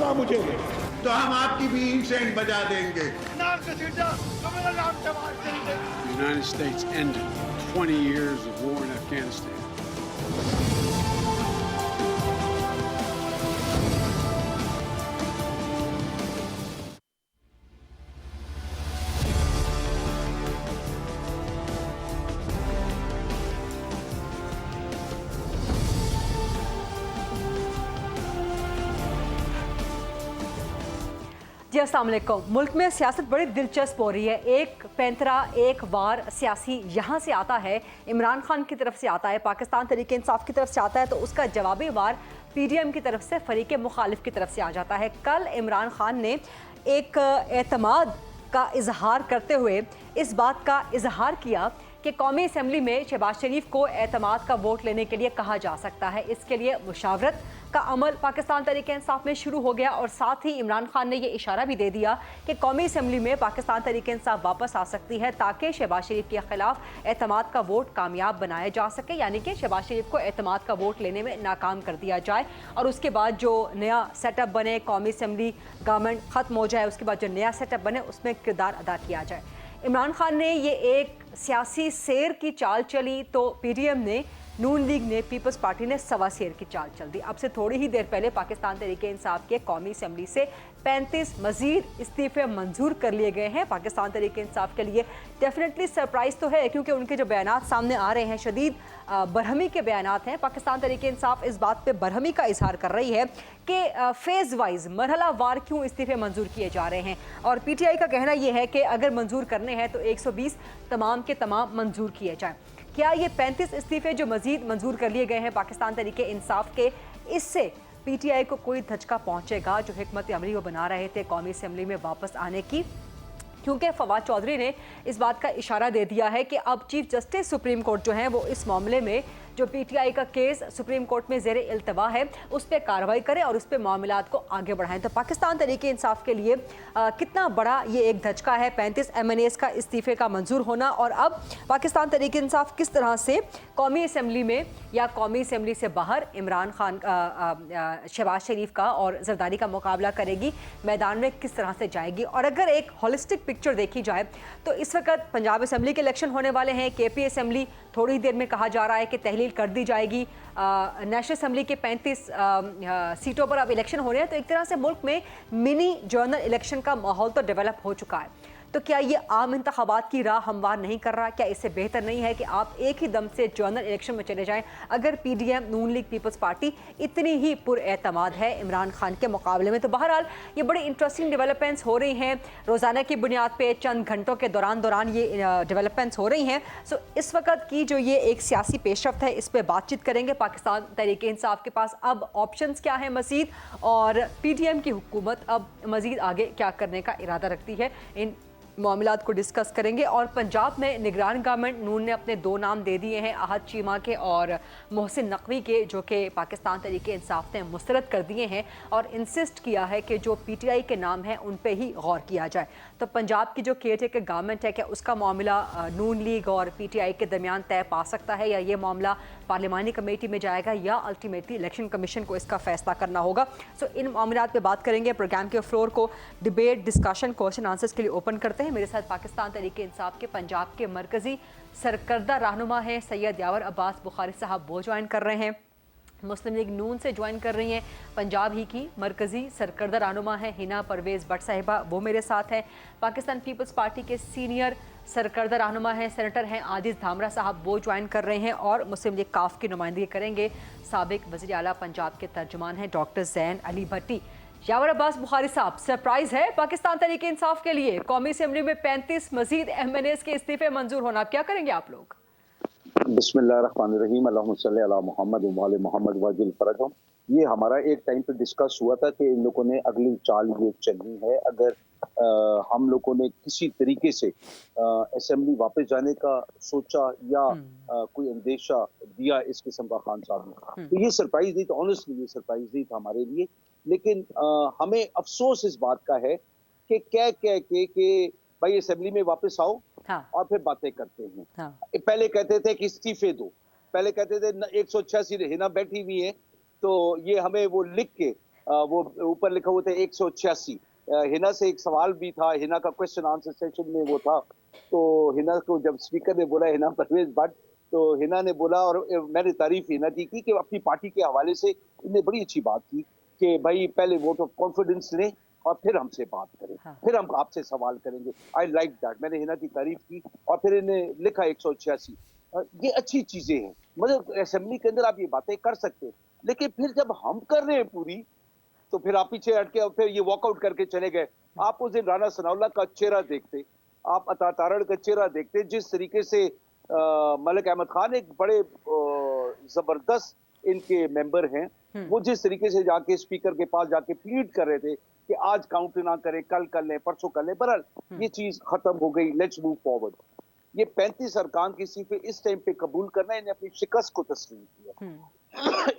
मौका मुझे दे तो हम आपकी भी इंसेंट बजा देंगे। The United States ended 20 years of war in Afghanistan. जी अस्सलाम वालेकुम। मुल्क में सियासत बड़ी दिलचस्प हो रही है। एक पैंतरा एक वार सियासी यहाँ से आता है, इमरान खान की तरफ से आता है, पाकिस्तान तहरीक इंसाफ की तरफ से आता है, तो उसका जवाबी वार पीडीएम की तरफ से फरीक मुखालिफ की तरफ से आ जाता है। कल इमरान खान ने एक एतमाद का इजहार करते हुए इस बात का इजहार किया कि कौमी असम्बली में शहबाज शरीफ को एतमाद का वोट लेने के लिए कहा जा सकता है। इसके लिए मुशावरत का अमल पाकिस्तान तहरीक इंसाफ में शुरू हो गया और साथ ही इमरान खान ने यह इशारा भी दे दिया कि कौमी असम्बली में पाकिस्तान तहरीक इंसाफ वापस आ सकती है ताकि शहबाज शरीफ के खिलाफ एतमाद का वोट कामयाब बनाया जा सके, यानी कि शहबाज शरीफ को एतमाद का वोट लेने में नाकाम कर दिया जाए और उसके बाद जो नया सेटअप बने, कौमी असम्बली गवर्नमेंट ख़त्म हो जाए, उसके बाद जो नया सेटअप बने उसमें किरदार अदा किया जाए। इमरान खान ने ये एक सियासी सेर की चाल चली तो पीडीएम ने, नून लीग ने, पीपल्स पार्टी ने सवा सेर की चाल चल दी। अब से थोड़ी ही देर पहले पाकिस्तान तहरीक इंसाफ के कौमी असम्बली से 35 मजीद इस्तीफे मंजूर कर लिए गए हैं। पाकिस्तान तहरीक इंसाफ के लिए डेफिनेटली सरप्राइज़ तो है क्योंकि उनके जो बयानात सामने आ रहे हैं शदीद बरहमी के बयानात हैं। पाकिस्तान तहरीक इंसाफ इस बात पे बरहमी का इजहार कर रही है कि फेज़ वाइज मरहला वार क्यों इस्तीफे मंजूर किए जा रहे हैं और पीटीआई का कहना यह है कि अगर मंजूर करने हैं तो 120 तमाम के तमाम मंजूर किए जाएँ। क्या ये 35 इस्तीफे जो मजीद मंजूर कर लिए गए हैं पाकिस्तान तहरीक इंसाफ के, इससे पीटीआई को कोई धचका पहुंचेगा जो हिकमत अमली वो बना रहे थे कौमी असम्बली में वापस आने की? क्योंकि फवाद चौधरी ने इस बात का इशारा दे दिया है कि अब चीफ जस्टिस सुप्रीम कोर्ट जो हैं वो इस मामले में जो पीटीआई का केस सुप्रीम कोर्ट में ज़ेरे इल्तवा है उस पर कार्रवाई करें और उस पर मामलात को आगे बढ़ाएं। तो पाकिस्तान तहरीक इंसाफ के लिए कितना बड़ा ये एक धचका है 35 एमएनएस का इस्तीफे का मंजूर होना, और अब पाकिस्तान तहरीक इंसाफ किस तरह से कौमी असम्बली में या कौमी असम्बली से बाहर इमरान खान शहबाज शरीफ का और जरदारी का मुकाबला करेगी, मैदान में किस तरह से जाएगी। और अगर एक होलिस्टिक पिक्चर देखी जाए तो इस वक्त पंजाब असम्बली के इलेक्शन होने वाले हैं, केपी असम्बली थोड़ी देर में कहा जा रहा है कि तहलील कर दी जाएगी, नेशनल असम्बली के 35 सीटों पर अब इलेक्शन हो रहे हैं, तो एक तरह से मुल्क में मिनी जनरल इलेक्शन का माहौल तो डेवलप हो चुका है। तो क्या ये आम इंतखाबात की राह हमवार नहीं कर रहा? क्या इससे बेहतर नहीं है कि आप एक ही दम से जनरल इलेक्शन में चले जाएं अगर पीडीएम, नून लीग, पीपल्स पार्टी इतनी ही पुरएतमाद है इमरान खान के मुकाबले में? तो बहरहाल ये बड़ी इंटरेस्टिंग डेवलपमेंट्स हो रही हैं, रोज़ाना की बुनियाद पे चंद घंटों के दौरान ये डेवलपमेंट्स हो रही हैं। सो इस वक्त की जो ये एक सियासी पेशरफ्त है इस पर बातचीत करेंगे। पाकिस्तान तहरीक इंसाफ के पास अब ऑप्शंस क्या हैं मज़ीद, और पीडीएम की हुकूमत अब मज़ीद आगे क्या करने का इरादा रखती है, इन मामलात को डिस्कस करेंगे। और पंजाब में निगरान गवर्नमेंट नून ने अपने 2 नाम दे दिए हैं, आहद चीमा के और मोहसिन नकवी के, जो कि पाकिस्तान तहरीक इंसाफ ने मुस्तरद कर दिए हैं और इंसिस्ट किया है कि जो पीटीआई के नाम हैं उन पे ही गौर किया जाए। तो पंजाब की जो केयरटेकर गवर्नमेंट है, क्या उसका मामला नून लीग और पीटीआई के दरमियान तय पा सकता है, या ये मामला पार्लिमानी कमेटी में जाएगा, या अल्टीमेटली इलेक्शन कमीशन को इसका फैसला करना होगा? सो इन मामलात पे बात करेंगे। प्रोग्राम के फ्लोर को डिबेट, डिस्कशन, क्वेश्चन आंसर्स के लिए ओपन करते हैं। मेरे साथ पाकिस्तान तहरीक इंसाफ के पंजाब के मरकजी सरकर्दा रहनुमा हैं सैयद यावर अब्बास बुखारी साहब, वो ज्वाइन कर रहे हैं। मुस्लिम लीग नून से ज्वाइन कर रही हैं पंजाब ही की मरकजी सरकर्दा रहनुमा है हिना परवेज़ भट्ट साहिबा, वो मेरे साथ हैं। पाकिस्तान पीपल्स पार्टी के सीनियर सरकर्दा रहनुमा हैं, सेनेटर हैं आजिज़ धामरा साहब, वो ज्वाइन कर रहे हैं। और मुस्लिम लीग काफ की नुमाइंदगी करेंगे साबिक वज़ीर आला पंजाब के तर्जुमान हैं डॉक्टर ज़ैन अली भट्टी। यावर अब्बास बुखारी साहब, सरप्राइज है पाकिस्तान तहरीक इंसाफ के लिए कौमी असम्बली में 35 मजीद एमएनएस के इस्तीफे मंजूर होना, क्या करेंगे आप लोग? बिस्मिल्लाहिर्रहमानिर्रहीम, अल्लाहुम्मा सल्ली अला मोहम्मद व आले मोहम्मद वजिल फरजहुम। ये हमारा एक टाइम पे डिस्कस हुआ था कि इन लोगों ने अगली चाल ये चलनी है। अगर हम लोगों ने किसी तरीके से असेंबली वापस जाने का सोचा या कोई अंदेशा दिया इस किस्म का खान साहब ने, तो ये सरप्राइज नहीं था, ऑनेस्टली ये सरप्राइज नहीं था हमारे लिए। लेकिन हमें अफसोस इस बात का है कि कह के भाई असेंबली में वापस आओ, हाँ, और फिर बातें करते हैं। हाँ। पहले कहते थे कि इस्तीफे दो, पहले कहते थे 186 हिना बैठी हुई है तो ये हमें वो लिख के वो ऊपर लिखा हुआ था 186। हिना से एक सवाल भी था, हिना का क्वेश्चन आंसर सेशन में वो था, तो हिना को जब स्पीकर ने बोला हिना परवेज भट्ट, तो हिना ने बोला, और मैंने तारीफ हिना की कि अपनी पार्टी के हवाले से इन्हें बड़ी अच्छी बात की कि भाई पहले वोट ऑफ कॉन्फिडेंस लें और फिर हमसे बात करें, फिर हम आपसे सवाल करेंगे। आई लाइक दैट, मैंने हिना की तारीफ की और फिर इन्हें लिखा 186। ये अच्छी चीजें हैं, मतलब असेंबली के अंदर आप ये बातें कर सकते हैं, लेकिन फिर जब हम कर रहे हैं पूरी, तो फिर आप पीछे हटके और फिर ये वॉकआउट करके चले गए। आप उस दिन राणा सनाउल्लाह का चेहरा देखते, आप अता तारड़ का चेहरा देखते, जिस तरीके से मलिक अहमद खान एक बड़े जबरदस्त इनके मेंबर हैं, वो जिस तरीके से जाके स्पीकर के पास जाके प्लीड कर रहे थे कि आज काउंट ना करें, कल कर लें, परसों कर लें, बहरहाल ये चीज खत्म हो गई, लेट्स मूव फॉरवर्ड। ये 35 अरकान की सीटें इस टाइम पे कबूल करना, इन्हें अपनी शिकस्त को तस्लीम किया।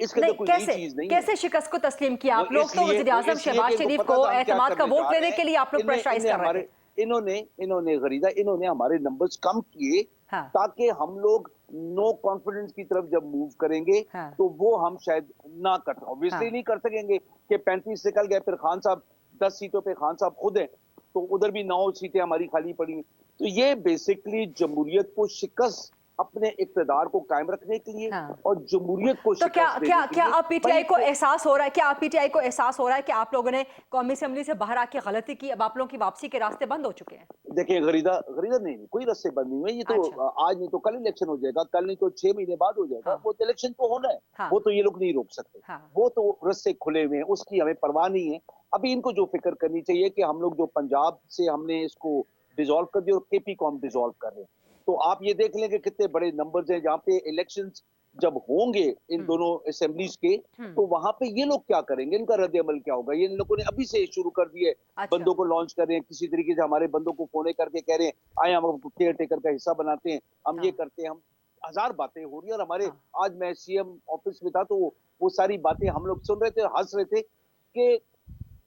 इसके अंदर कोई नई चीज नहीं है। कैसे शिकस्त को तस्लीम किया आप लोग? तो वज़ीर आज़म शहबाज शरीफ को एतमाद का वोट लेने के लिए आप लोग प्रेशराइज कर रहे थे। इन्होंने गरीदा, इन्होंने हमारे नंबर्स कम किए, हाँ। ताकि हम लोग नो कॉन्फिडेंस की तरफ जब मूव करेंगे, हाँ। तो वो हम शायद ना कर, ऑब्वियसली हाँ। नहीं कर सकेंगे कि 35 निकल गए, फिर खान साहब 10 सीटों पे खान साहब खुद हैं, तो उधर भी 9 सीटें हमारी खाली पड़ी। तो ये बेसिकली जमहूरियत को शिकस्त, अपने इक़्तिदार को कायम रखने के लिए, हाँ। और जमहूरियत को तो क्या अब पीटीआई को एहसास हो रहा है, क्या आप पीटीआई को एहसास हो रहा है कि आप लोगों ने कौमी असेंबली से बाहर आके गलती की, अब आप लोगों की वापसी के रास्ते बंद हो चुके हैं? देखिए गरीदा नहीं, कोई रास्ते बंद नहीं हुए, ये तो अच्छा। आज नहीं तो कल इलेक्शन हो जाएगा, कल नहीं तो 6 महीने बाद हो जाएगा। हाँ। वो तो इलेक्शन तो होना है। हाँ। वो तो ये लोग नहीं रोक सकते। हाँ। वो तो रास्ते खुले हुए हैं, उसकी हमें परवाह नहीं है। अभी इनको जो फिक्र करनी चाहिए कि हम लोग जो पंजाब से हमने इसको डिसॉल्व कर दिया और केपी को हम डिसॉल्व कर रहे हैं, तो आप ये देख लें कि कितने बड़े नंबर्स हैं। जहाँ पे इलेक्शंस जब होंगे इन दोनों असेंबलीज के, तो वहां पे ये लोग क्या करेंगे, इनका रद्द अमल क्या होगा? ये इन लोगों ने अभी से शुरू कर दिए, अच्छा। बंदों को लॉन्च कर रहे हैं, किसी तरीके से हमारे बंदों को फोन करके कह रहे हैं आए हम आपको केयर टेकर का हिस्सा बनाते हैं, हम हाँ। ये करते हैं, हम हजार बातें हो रही है। और हमारे हाँ। आज मैं सीएम ऑफिस में था, तो वो सारी बातें हम लोग सुन रहे थे, हंस रहे थे कि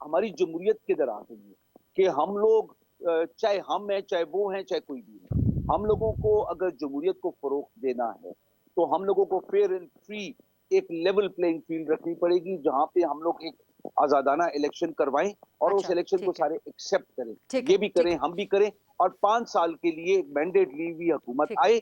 हमारी जमहूरियत किधर आ गई है, कि हम लोग चाहे हम हैं, चाहे वो हैं, चाहे कोई भी है, हम लोगों को अगर जमहूरियत को फरोग देना है, तो हम लोगों को फेयर एंड फ्री एक लेवल प्लेइंग फील्ड रखनी पड़ेगी, जहां पे हम लोग एक आजादाना इलेक्शन करवाएं और उस अच्छा, इलेक्शन को ठीक है। सारे एक्सेप्ट करें, ठीक ये है, भी ठीक करें, है। हम भी करें, और 5 साल के लिए मैंडेट ली हुई हुकूमत ठीक है। आए,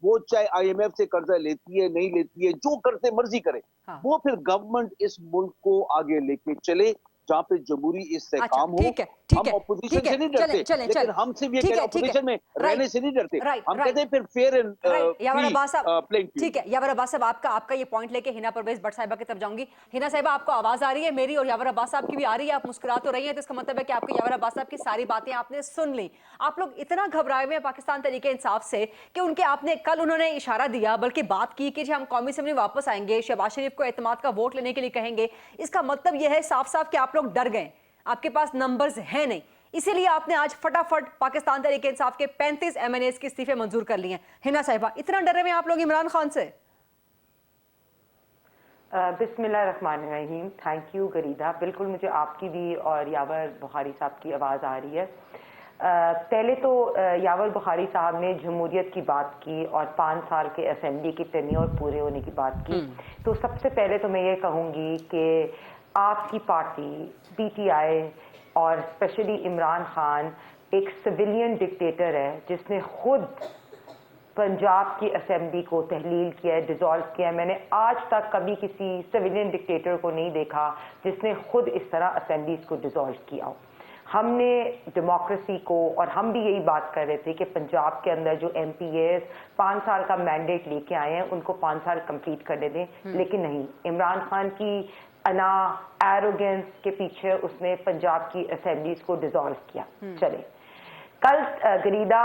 वो चाहे आईएमएफ से कर्जा लेती है, नहीं लेती है, जो करते मर्जी करे, हाँ। वो फिर गवर्नमेंट इस मुल्क को आगे लेके चले, जहाँ पे जमहूरी अच्छा, इस्तेहकाम हो। ठीक है, ठीक हम है, ऑपोजिशन ठीक है, से नहीं डरते, चलें, लेकिन हम सिर्फ ये कह रहे हैं ऑपोजिशन में रहने से नहीं डरते, हम कहते हैं फिर फेयर एंड राइट। यावर अब्बास साहब, प्लेइंग फील्ड। ठीक है, यावर अब्बास साहब, आपका ये पॉइंट लेके हिना परवेज भट्ट साहिबा की तरफ जाऊंगी। हिना साहिबा, आपको आवाज आ रही है मेरी और यावर अब्बास साहब की भी आ रही है, आप मुस्कुरा तो रही हैं, तो इसका मतलब है कि आपको यावर अब्बास साहब की सारी बातें आपने सुन ली। आप लोग इतना घबराए हुए हैं पाकिस्तान तरीके इंसाफ से कि उनके आपने कल उन्होंने इशारा दिया, बल्कि बात की कि हम कौमी असेंबली वापस आएंगे, शहबाज शरीफ को एतमाद का वोट लेने के लिए कहेंगे। इसका मतलब यह है साफ साफ कि आप लोग डर गए, आपके पास नंबर्स हैं नहीं, इसीलिए आपने आज फटाफट पाकिस्तान तहरीक इंसाफ के 35 एमएनएस के इस्तीफे मंजूर कर लिए हैं। हिना साहिबा, इतना डरे हुए आप लोग इमरान खान से? बिस्मिल्लाहिर्रहमानिर्रहीम। Thank you Gharida. बिल्कुल मुझे आपकी भी और यावर बुखारी साहब की आवाज़ आ रही है। पहले तो यावर बुखारी साहब ने जमहूरियत की बात की और 5 साल के असेंबली के टेन्योर पूरे होने की बात की। तो सबसे पहले तो मैं ये कहूँगी कि आपकी पार्टी पीटीआई और स्पेशली इमरान खान एक सिविलियन डिक्टेटर है, जिसने खुद पंजाब की असेंबली को तहलील किया है, डिसॉल्व किया है। मैंने आज तक कभी किसी सिविलियन डिक्टेटर को नहीं देखा जिसने खुद इस तरह असेंबलीज को डिसॉल्व किया हो। हमने डेमोक्रेसी को, और हम भी यही बात कर रहे थे कि पंजाब के अंदर जो एमपीएस 5 साल का मैंडेट लेके आए हैं उनको 5 साल कंप्लीट करने दें, लेकिन नहीं, इमरान खान की अना एरोगेंस के पीछे उसने पंजाब की असेंबलीज को डिसॉल्व किया। चले कल गरीदा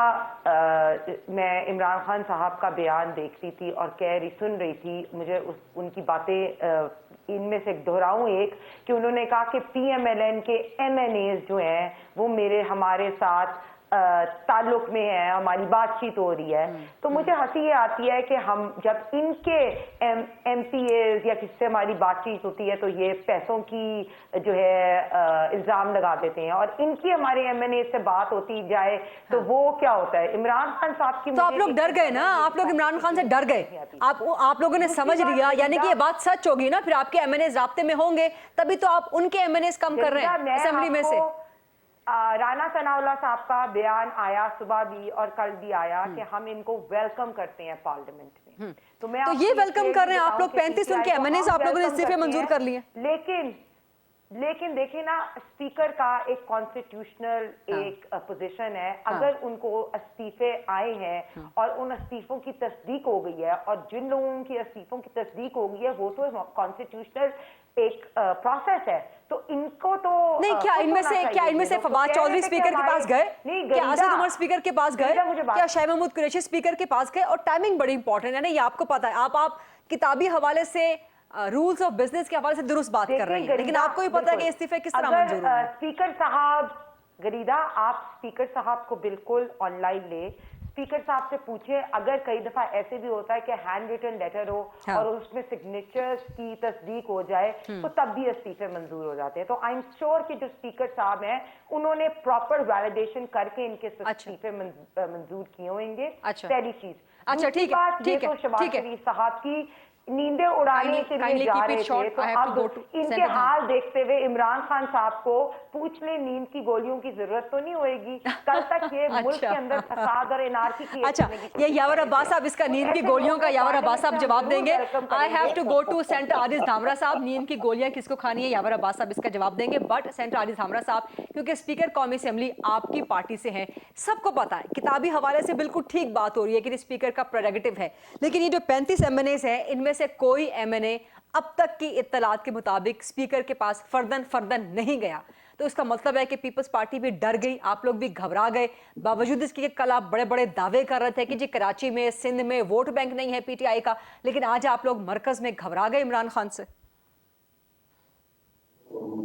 मैं इमरान खान साहब का बयान देख रही थी और सुन रही थी, मुझे उनकी बातें इनमें से दोहराऊं एक कि उन्होंने कहा कि पीएमएलएन के एमएनएस जो हैं वो हमारे साथ ताल्लुक में है, हमारी बातचीत हो रही है, तो मुझे हंसी ये आती है कि हम जब इनके MPAs या किससे हमारी बातचीत होती है तो ये पैसों की जो है इल्जाम लगा देते हैं, और इनकी हमारे MNA से बात होती जाए तो वो क्या होता है, इमरान खान साहब की। तो आप लोग डर गए ना, आप लोग इमरान खान से डर गए, आप लोगों ने समझ लिया, यानी कि ये बात सच होगी ना, फिर आपके MNAs राब्ते में होंगे, तभी तो आप उनके MNAs कम कर रहे हैं असेंबली में से। राना सनाउल्लाह साहब का बयान आया सुबह भी और कल भी आया कि हम इनको वेलकम करते हैं पार्लियामेंट में, तो मैं तो ये वेलकम कर रहे हैं आप लोग, 35 उनके MNAs आप लोगों ने इस्तीफे मंजूर कर लिए। लेकिन देखिए ना, स्पीकर का एक कॉन्स्टिट्यूशनल एक पोजीशन है, अगर उनको इस्तीफे आए हैं और उन इस्तीफों की तस्दीक हो गई है, और जिन लोगों की इस्तीफों की तस्दीक हो गई है वो तो कॉन्स्टिट्यूशनल एक प्रोसेस है, तो इनको तो नहीं, क्या इनमें से फवाद चौधरी स्पीकर के पास गए, क्या असद उमर स्पीकर के पास गए, क्या शाह महमूद कुरैशी स्पीकर के पास गए? और टाइमिंग बड़ी इंपॉर्टेंट है ना, ये आपको पता है, आप किताबी हवाले से रूल्स ऑफ बिजनेस के हवाले से दुरुस्त बात कर रहे हैं, लेकिन आपको भी पता है कि इस्तीफे किस तरह मंजूर हुए। स्पीकर साहब गरीदा, आप स्पीकर साहब को बिल्कुल ऑनलाइन ले, स्पीकर साहब से पूछे, अगर कई दफा ऐसे भी होता है कि हैंड रिटन लेटर हो और उसमें सिग्नेचर्स की तस्दीक हो जाए तो तब भी इस्तीफे मंजूर हो जाते हैं। तो आई एम श्योर कि जो स्पीकर साहब हैं उन्होंने प्रॉपर वैलिडेशन करके इनके इस्तीफे मंजूर किए होंगे। पहली चीज। अच्छा, ठीक है, तो शहबाज शरीफ साहब की नींदें उड़ाने के लिए जा रहे थे, तो अब इनके हाल देखते हुए इमरान खान साहब को पूछ ले, नींद की गोलियों की जरूरत तो नहीं होएगी, कल तक ये मुल्क के अंदर फसाद और एनार्की की। अच्छा, ये यावर अब्बास साहब, इसका नींद की गोलियों का यावर अब्बास साहब जवाब देंगे। I have to go to senator Ariz Dhamra साहब, नींद की गोलियां किसको खानी है, यावर अब्बास साहब इसका जवाब देंगे। बट सेंटर आरिज धामरा साहब, क्योंकि स्पीकर कौमी असेंबली आपकी पार्टी से हैं, सबको पता है, किताबी हवाले से बिल्कुल ठीक बात हो रही है कि स्पीकर का प्रेरोगेटिव है, लेकिन ये जो 35 MNAs है, इनमें से कोई MNA अब तक की इत्तलात के मुताबिक स्पीकर के पास फर्दन नहीं गया। तो इसका मतलब है कि पीपल्स पार्टी भी डर गई, आप लोग भी घबरा गए, बावजूद इसके कि कल आप बड़े बड़े दावे कर रहे थे कि जी कराची में, सिंध में वोट बैंक नहीं है PTI का, लेकिन आज आप लोग मरकज में घबरा गए इमरान खान से।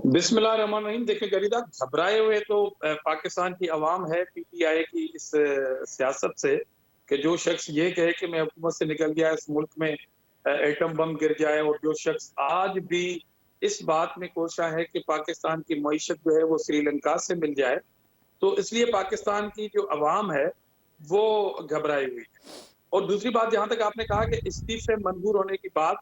बिस्मिल्लाहिर्रहमानिर्रहीम। देखिए गरीदा, घबराए हुए तो पाकिस्तान की अवाम है PTI की इस सियासत से कि जो शख्स ये कहे कि मैं हुकूमत से निकल गया, इस मुल्क में एटम बम गिर जाए, और जो शख्स आज भी इस बात में कोशा है कि पाकिस्तान की मईशत जो है वो श्रीलंका से मिल जाए, तो इसलिए पाकिस्तान की जो अवाम है वो घबराई हुई है। और दूसरी बात, जहां तक आपने कहा कि इस्तीफे मंजूर होने की बात,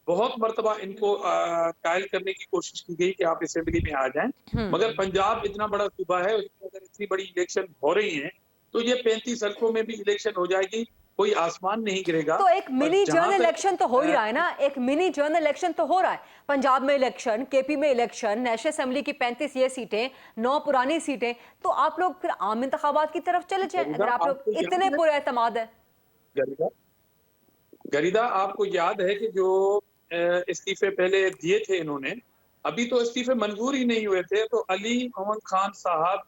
बहुत मरतबा इनको कायल करने की कोशिश की गई कि आप असेंबली में आ जाएं, मगर पंजाब इतना बड़ा सूबा है, उसमें अगर इतनी बड़ी इलेक्शन हो रही है तो ये 35 हल्कों में भी इलेक्शन हो जाएगी, कोई आसमान नहीं गिरेगा। तो एक मिनी जनरल इलेक्शन तो हो ही रहा है ना, एक मिनी जनरल इलेक्शन तो हो रहा है, पंजाब में इलेक्शन, KP में इलेक्शन, नेशनल असेंबली की 35 ये सीटें, 9 पुरानी सीटें, तो आप लोग फिर आम इंतखाबात की तरफ चले जाए अगर आप लोग इतने पूरे एतमाद है। गरीदा, आपको याद है कि जो इस्तीफे पहले दिए थे इन्होंने, अभी तो इस्तीफे मंजूर ही नहीं हुए थे, तो अली मोहम्मद खान साहब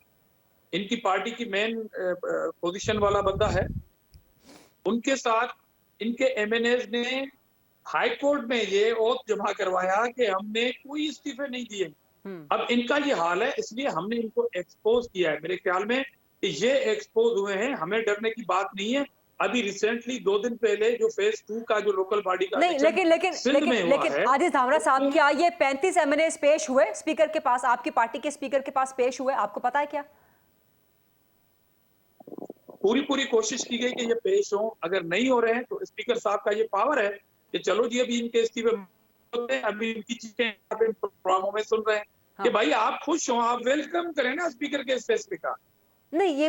इनकी पार्टी की मेन पोजीशन वाला बंदा है, उनके साथ इनके MNAs ने हाई कोर्ट में ये ओथ जमा करवाया कि हमने कोई इस्तीफे नहीं दिए। अब इनका ये हाल है, इसलिए हमने इनको एक्सपोज किया है। मेरे ख्याल में ये एक्सपोज हुए हैं, हमें डरने की बात नहीं है। अभी रिसेंटली 2 दिन पहले जो फेज 2 का जो लोकल बॉडी का नहीं, लेकिन आरिज धामरा साहब, क्या ये 35 MNAs पेश हुए स्पीकर के पास, आपकी पार्टी के स्पीकर के पास पेश हुए, आपको पता है क्या? पूरी कोशिश की गई कि ये पेश हो, अगर नहीं हो रहे हैं तो स्पीकर साहब का ये पावर है कि चलो जी अभी इनके इस्तीफे होते हैं, अभी इनकी चीजें प्रोग्रामों में सुन रहे हैं कि भाई आप खुश हो, आप वेलकम करें ना स्पीकर के इस फैसले का। नहीं, ये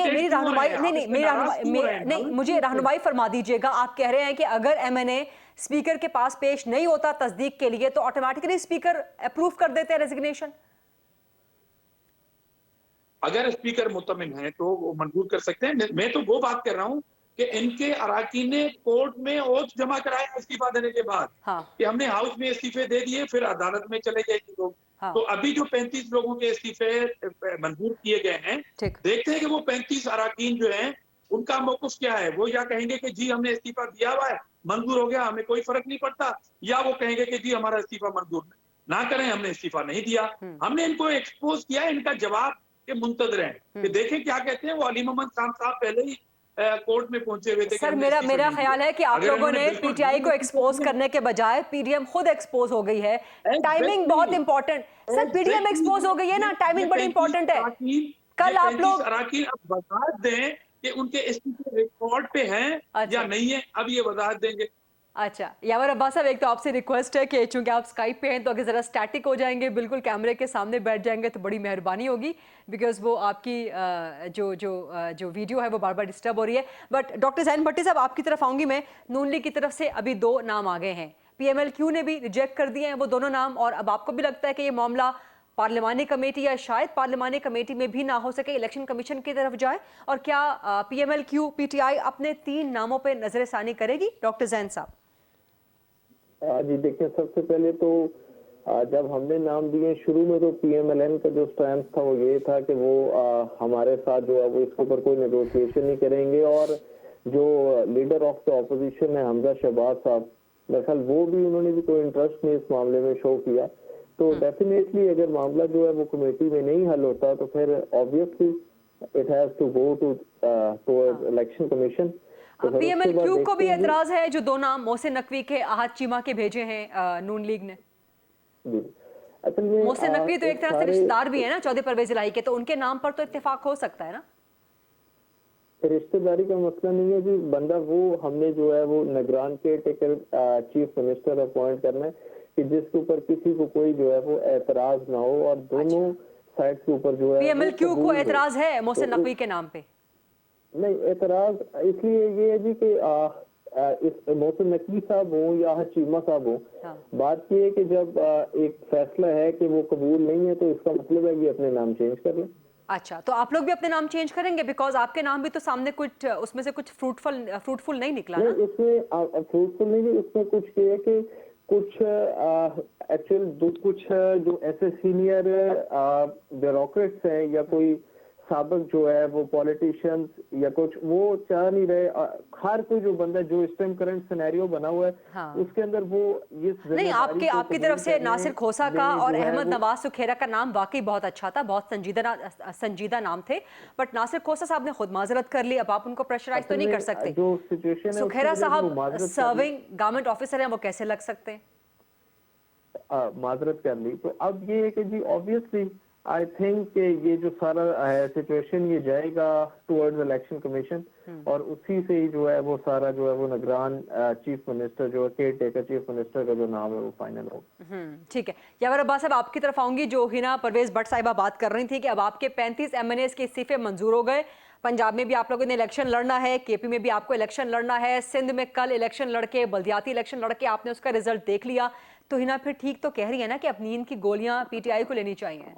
मेरी रहनुमाई नहीं, मुझे रहनुमाई फरमा दीजिएगा। आप कह रहे हैं कि अगर MNA स्पीकर के पास पेश नहीं होता तस्दीक के लिए तो ऑटोमेटिकली स्पीकर अप्रूव कर देते हैं रेजिग्नेशन? अगर स्पीकर मुतमिन है तो वो मंजूर कर सकते हैं। मैं तो वो बात कर रहा हूँ कि इनके अराकीन ने कोर्ट में ओथ जमा कराया इस्तीफा देने के बाद, कि हमने हाउस में इस्तीफे दे दिए, फिर अदालत में चले गए लोग। तो अभी जो 35 लोगों के इस्तीफे मंजूर किए गए हैं, देखते हैं कि वो 35 अराकीन जो हैं उनका मौक़िफ़ क्या है। वो या कहेंगे कि जी हमने इस्तीफा दिया हुआ है, मंजूर हो गया, हमें कोई फर्क नहीं पड़ता, या वो कहेंगे कि जी हमारा इस्तीफा मंजूर ना करें, हमने इस्तीफा नहीं दिया। हमने इनको एक्सपोज किया, इनका जवाब कि मुंतजर हैं कि देखें क्या कहते हैं। वो अली मोहम्मद खान साहब पहले ही कोर्ट में पहुंचे हुए थे कि सर हमने मेरा इस्तीफा मेरा नहीं ख्याल दिया। है कि आप अगर लोगों इन्होंने ने बिल्कुल पीटीआई को एक्सपोज करने के बजाय पीडीएम खुद एक्सपोज हो गई है। टाइमिंग बहुत इंपॉर्टेंट। सर पीडीएम एक्सपोज हो गई है ना, टाइमिंग बड़ी इंपॉर्टेंट है। कल आप लोग अराकीन अब वजाहत दें कि उनके इस्तीफे रिकॉर्ड पे हैं अच्छा। या नहीं है, अब ये वजाहत देंगे। अच्छा यावर अब्बास साहब, एक तो आपसे रिक्वेस्ट है कि चूंकि आप स्काइप पे हैं तो अगर ज़रा स्टैटिक हो जाएंगे, बिल्कुल कैमरे के सामने बैठ जाएंगे तो बड़ी मेहरबानी होगी, बिकॉज वो आपकी जो वीडियो है वो बार बार डिस्टर्ब हो रही है। बट डॉक्टर जैन भट्टी साहब, आपकी तरफ आऊँगी मैं। नून लीग की तरफ से अभी 2 नाम आ गए हैं, PMLQ ने भी रिजेक्ट कर दिए हैं वो दोनों नाम, और अब आपको भी लगता है कि ये मामला पार्लिमानी कमेटी या शायद पार्लिमानी कमेटी में भी ना हो सके, इलेक्शन कमीशन की तरफ जाए, और क्या PMLQ PTI अपने 3 नामों पर नजरसानी करेगी? डॉक्टर जैन साहब। जी देखिए, सबसे पहले तो जब हमने नाम दिए शुरू में तो PMLN का जो स्टैंड था वो ये था कि वो हमारे साथ जो है वो इसके ऊपर कोई नेगोशिएशन नहीं करेंगे, और जो लीडर ऑफ द ऑपोजिशन है हमजा शहबाज साहब, मेरे ख्याल वो भी उन्होंने भी कोई इंटरेस्ट नहीं इस मामले में शो किया। तो डेफिनेटली अगर मामला जो है वो कमेटी में नहीं हल होता तो फिर obviously it has to go to election commission. PMLQ को भी एतराज है जो 2 नाम मोहसिन नकवी के, आहद चीमा के भेजे हैं नून लीग ने। मोहसिन नकवी तो एक तरह से रिश्तेदार भी है ना चौधरी परवेज इलाही के, तो उनके नाम पर तो इत्तेफाक हो सकता है ना? रिश्तेदारी का मसला नहीं है जी, बंदा वो हमने जो है वो निगरान के टेकर चीफ मिनिस्टर अपॉइंट करना है कि जिसके ऊपर किसी को कोई जो है वो एतराज ना हो, और दोनों साइड के ऊपर जो है PMLQ को एतराज है मोहसिन नकवी के नाम पे? नहीं, एतराज इसलिए ये है जी कि इस मोहसिन नकवी साहब हो या चीमा साहब हो, बात ये है कि जब एक फैसला है कि वो कबूल नहीं है तो इसका मतलब है कि अपने नाम चेंज कर लें। अच्छा, तो आप लोग भी अपने नाम चेंज करेंगे? बिकॉज आपके नाम भी तो सामने कुछ उसमें से कुछ फ्रूटफुल नहीं निकला ना? उसमें फ्रूटफुल नहीं, उसमें कुछ ये है कि कुछ एक्चुअल कुछ जो ऐसे सीनियर ब्यूरोक्रेट्स हैं या कोई साबिक जो है वो पॉलिटिशियंस या कुछ वो चाह नहीं रहे, हर कोई जो बंदा जो इस टाइम करंट सिनेरियो बना हुआ है उसके अंदर वो ये नहीं, आपकी तरफ से नासिर खोसा का और अहमद नवाज सुखेरा का नाम वाकई बहुत अच्छा था, बहुत संजीदा नाम थे, बट नासिर खोसा साहब ने खुद माजरत कर ली, अब आप उनको प्रेशराइज तो नहीं कर सकते। जो सिचुएशन है सुखेरा साहब सर्विंग गवर्नमेंट ऑफिसर हैं, वो कैसे लग सकते हैं? माजरत कर ली, तो अब ये है कि जी ऑब्वियसली आई थिंक कि ये जो सारा सिचुएशन ये जाएगा टुवर्ड्स इलेक्शन कमीशन, और उसी से ही जो है वो सारा जो है वो निगरान चीफ मिनिस्टर जो केयर टेकर चीफ मिनिस्टर का जो नाम है वो फाइनल होगा। ठीक है, यावर अब्बास साहब आपकी तरफ आऊंगी। जो हिना परवेज भट्ट साहिबा बात कर रही थी कि अब आपके 35 MNAs के इस्तीफे मंजूर हो गए, पंजाब में भी आप लोगों ने इलेक्शन लड़ना है, KP में भी आपको इलेक्शन लड़ना है, सिंध में कल इलेक्शन लड़के, बल्दियाती इलेक्शन लड़के आपने उसका रिजल्ट देख लिया, तो हिना फिर ठीक तो कह रही है ना कि अब नींद की गोलियां PTI को लेनी चाहिए?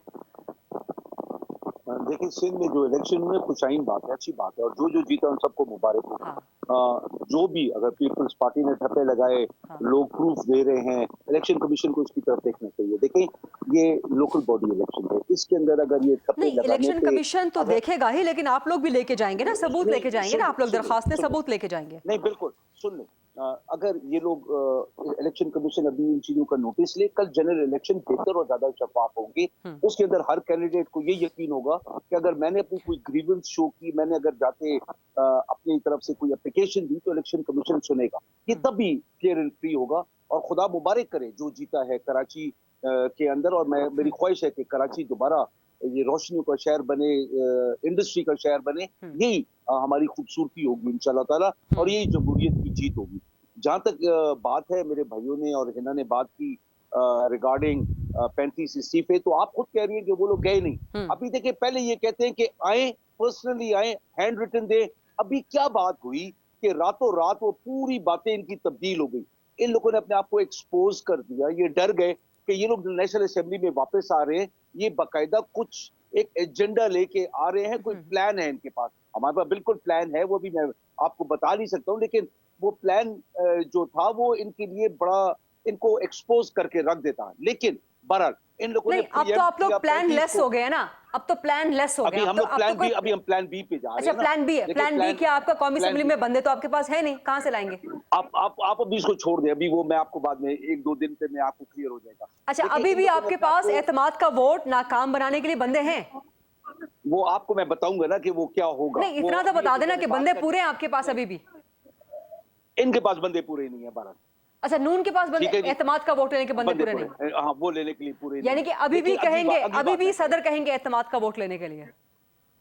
देखिए, सिंध में जो इलेक्शन में खुशाइन बात है, अच्छी बात है, और जो जीता उन सबको मुबारक हो। जो भी अगर पीपल्स पार्टी ने ठप्पे लगाए, लोग प्रूफ दे रहे हैं, इलेक्शन कमीशन को इसकी तरफ देखना चाहिए। देखें, ये लोकल बॉडी इलेक्शन है, इसके अंदर अगर ये ठप्पे नहीं, इलेक्शन कमीशन तो देखेगा ही, लेकिन आप लोग भी लेके जाएंगे ना, सबूत लेके जाएंगे ना, आप लोग दरखास्त में सबूत लेके जाएंगे। नहीं, बिल्कुल, सुन लें, अगर ये लोग इलेक्शन कमीशन अभी इन चीजों का नोटिस ले, कल जनरल इलेक्शन बेहतर और ज्यादा शफाफ होंगे। उसके अंदर हर कैंडिडेट को ये यकीन होगा कि अगर मैंने अपनी कोई ग्रीवेंस शो की, मैंने अगर जाके अपनी तरफ से कोई एप्लीकेशन दी तो इलेक्शन कमीशन सुनेगा। ये तभी क्लियर एंड फ्री होगा, और खुदा मुबारक करे जो जीता है कराची के अंदर। और मेरी ख्वाहिश है कि कराची दोबारा ये रोशनी का शहर बने, इंडस्ट्री का शहर बने, यही हमारी खूबसूरती होगी इंशाल्लाह ताला, और यही जमहूरियत की जीत होगी। जहां तक बात है, मेरे भाइयों ने और हिना ने बात की रिगार्डिंग 35 इस्तीफे, तो आप खुद कह रही है कि वो लोग गए नहीं। अभी देखिए, पहले ये कहते हैं कि आए, पर्सनली आए, हैंड रिटन दे। अभी क्या बात हुई कि रातों रात वो पूरी बातें इनकी तब्दील हो गई। इन लोगों ने अपने आप को एक्सपोज कर दिया, ये डर गए कि ये लोग नेशनल असेंबली में वापस आ रहे हैं, ये बाकायदा कुछ एक एजेंडा लेके आ रहे हैं, कोई प्लान है इनके पास। हमारे पास बिल्कुल प्लान है, वो भी मैं आपको बता नहीं सकता हूँ, लेकिन वो प्लान जो था वो इनके लिए बड़ा इनको एक्सपोज करके रख देता है। लेकिन बहरहाल इन लोगों ने अब तो आप लोग प्लान लेस हो गए ना, अब तो प्लान लेस हो गए। अभी हम प्लान बी पे जा रहे हैं। अच्छा, प्लान बी है। प्लान बी क्या? आपका कौमी असेंबली में बंदे तो आपके पास है नहीं, कहां से लाएंगे आप अभी इसको छोड़ दें, अभी वो मैं आपको बाद में 1-2 दिन पे मैं आपको क्लियर हो जाएगा। अच्छा, अभी भी आपके पास एतमाद का वोट नाकाम बनाने के लिए बंदे हैं? वो आपको मैं बताऊंगा ना कि वो क्या होगा। नहीं, वो इतना तो अभी बता अभी देना मैंने कि बात बंदे कर- पूरे हैं आपके पास अभी भी। इनके पास बंदे पूरे नहीं है भारत। अच्छा, नून के पास बंदे ठीक है जी। एतमाद का वोट लेने के बंदे पूरे नहीं, पूरे, हाँ, वो लेने के लिए पूरे नहीं यानी है। कि अभी भी लेकिन कहेंगे, अगली अभी बात भी मैं सदर कहेंगे एतमाद का वोट लेने के लिए।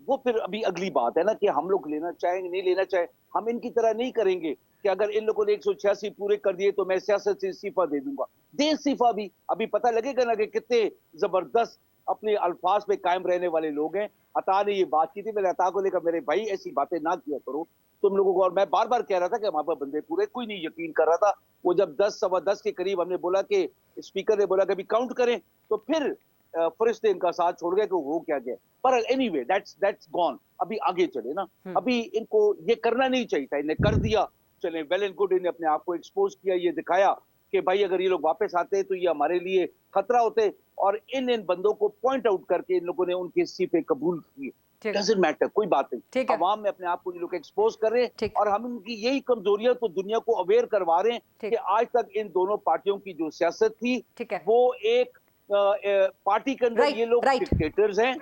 वो फिर अभी अगली बात है ना कि हम लोग लेना चाहेंगे नहीं लेना चाहे। हम इनकी तरह नहीं करेंगे कि अगर इन लोगों ने 186 पूरे कर दिए तो मैं सियासत से इस्तीफा दे दूंगा। दे इस्तीफा भी, अभी पता लगेगा ना कि कितने जबरदस्त अपने अल्फाज पे कायम रहने वाले लोग हैं। अता ने ये बात की थी, मैंने अता को लेकर, मेरे भाई ऐसी बातें ना किया करो तुम लोगों को। और मैं बार बार कह रहा था कि हमारे पास बंदे पूरे, कोई नहीं यकीन कर रहा था। वो जब 10 सवा 10 के करीब हमने बोला कि स्पीकर ने बोला कि अभी काउंट करें, तो फिर फरिश्ते इनका साथ छोड़ गए कि हो क्या गया। पर एनीवे दैट्स गॉन। अभी आगे चले ना, अभी इनको ये करना नहीं चाहिए था, इन्हें कर दिया। चले वेल एंड गुड, इन्हें अपने आप को एक्सपोज किया, ये दिखाया कि भाई अगर ये लोग वापस आते तो ये हमारे लिए खतरा होते। और इन बंदों को पॉइंट आउट करके इन लोगों ने उनके इस्तीफे कबूल किए। ठीक। डजंट मैटर, कोई बात नहीं। ठीक है। अवाम में अपने आप को ये लोग एक्सपोज कर रहे हैं ठीक। और हम इनकी यही कमजोरियां तो दुनिया को अवेयर करवा रहे हैं ठीक। कि आज तक इन दोनों पार्टियों की जो सियासत थी ठीक है। वो एक पार्टी के अंदर राइट, ये लोग राइट। डिक्टेटर्स हैं।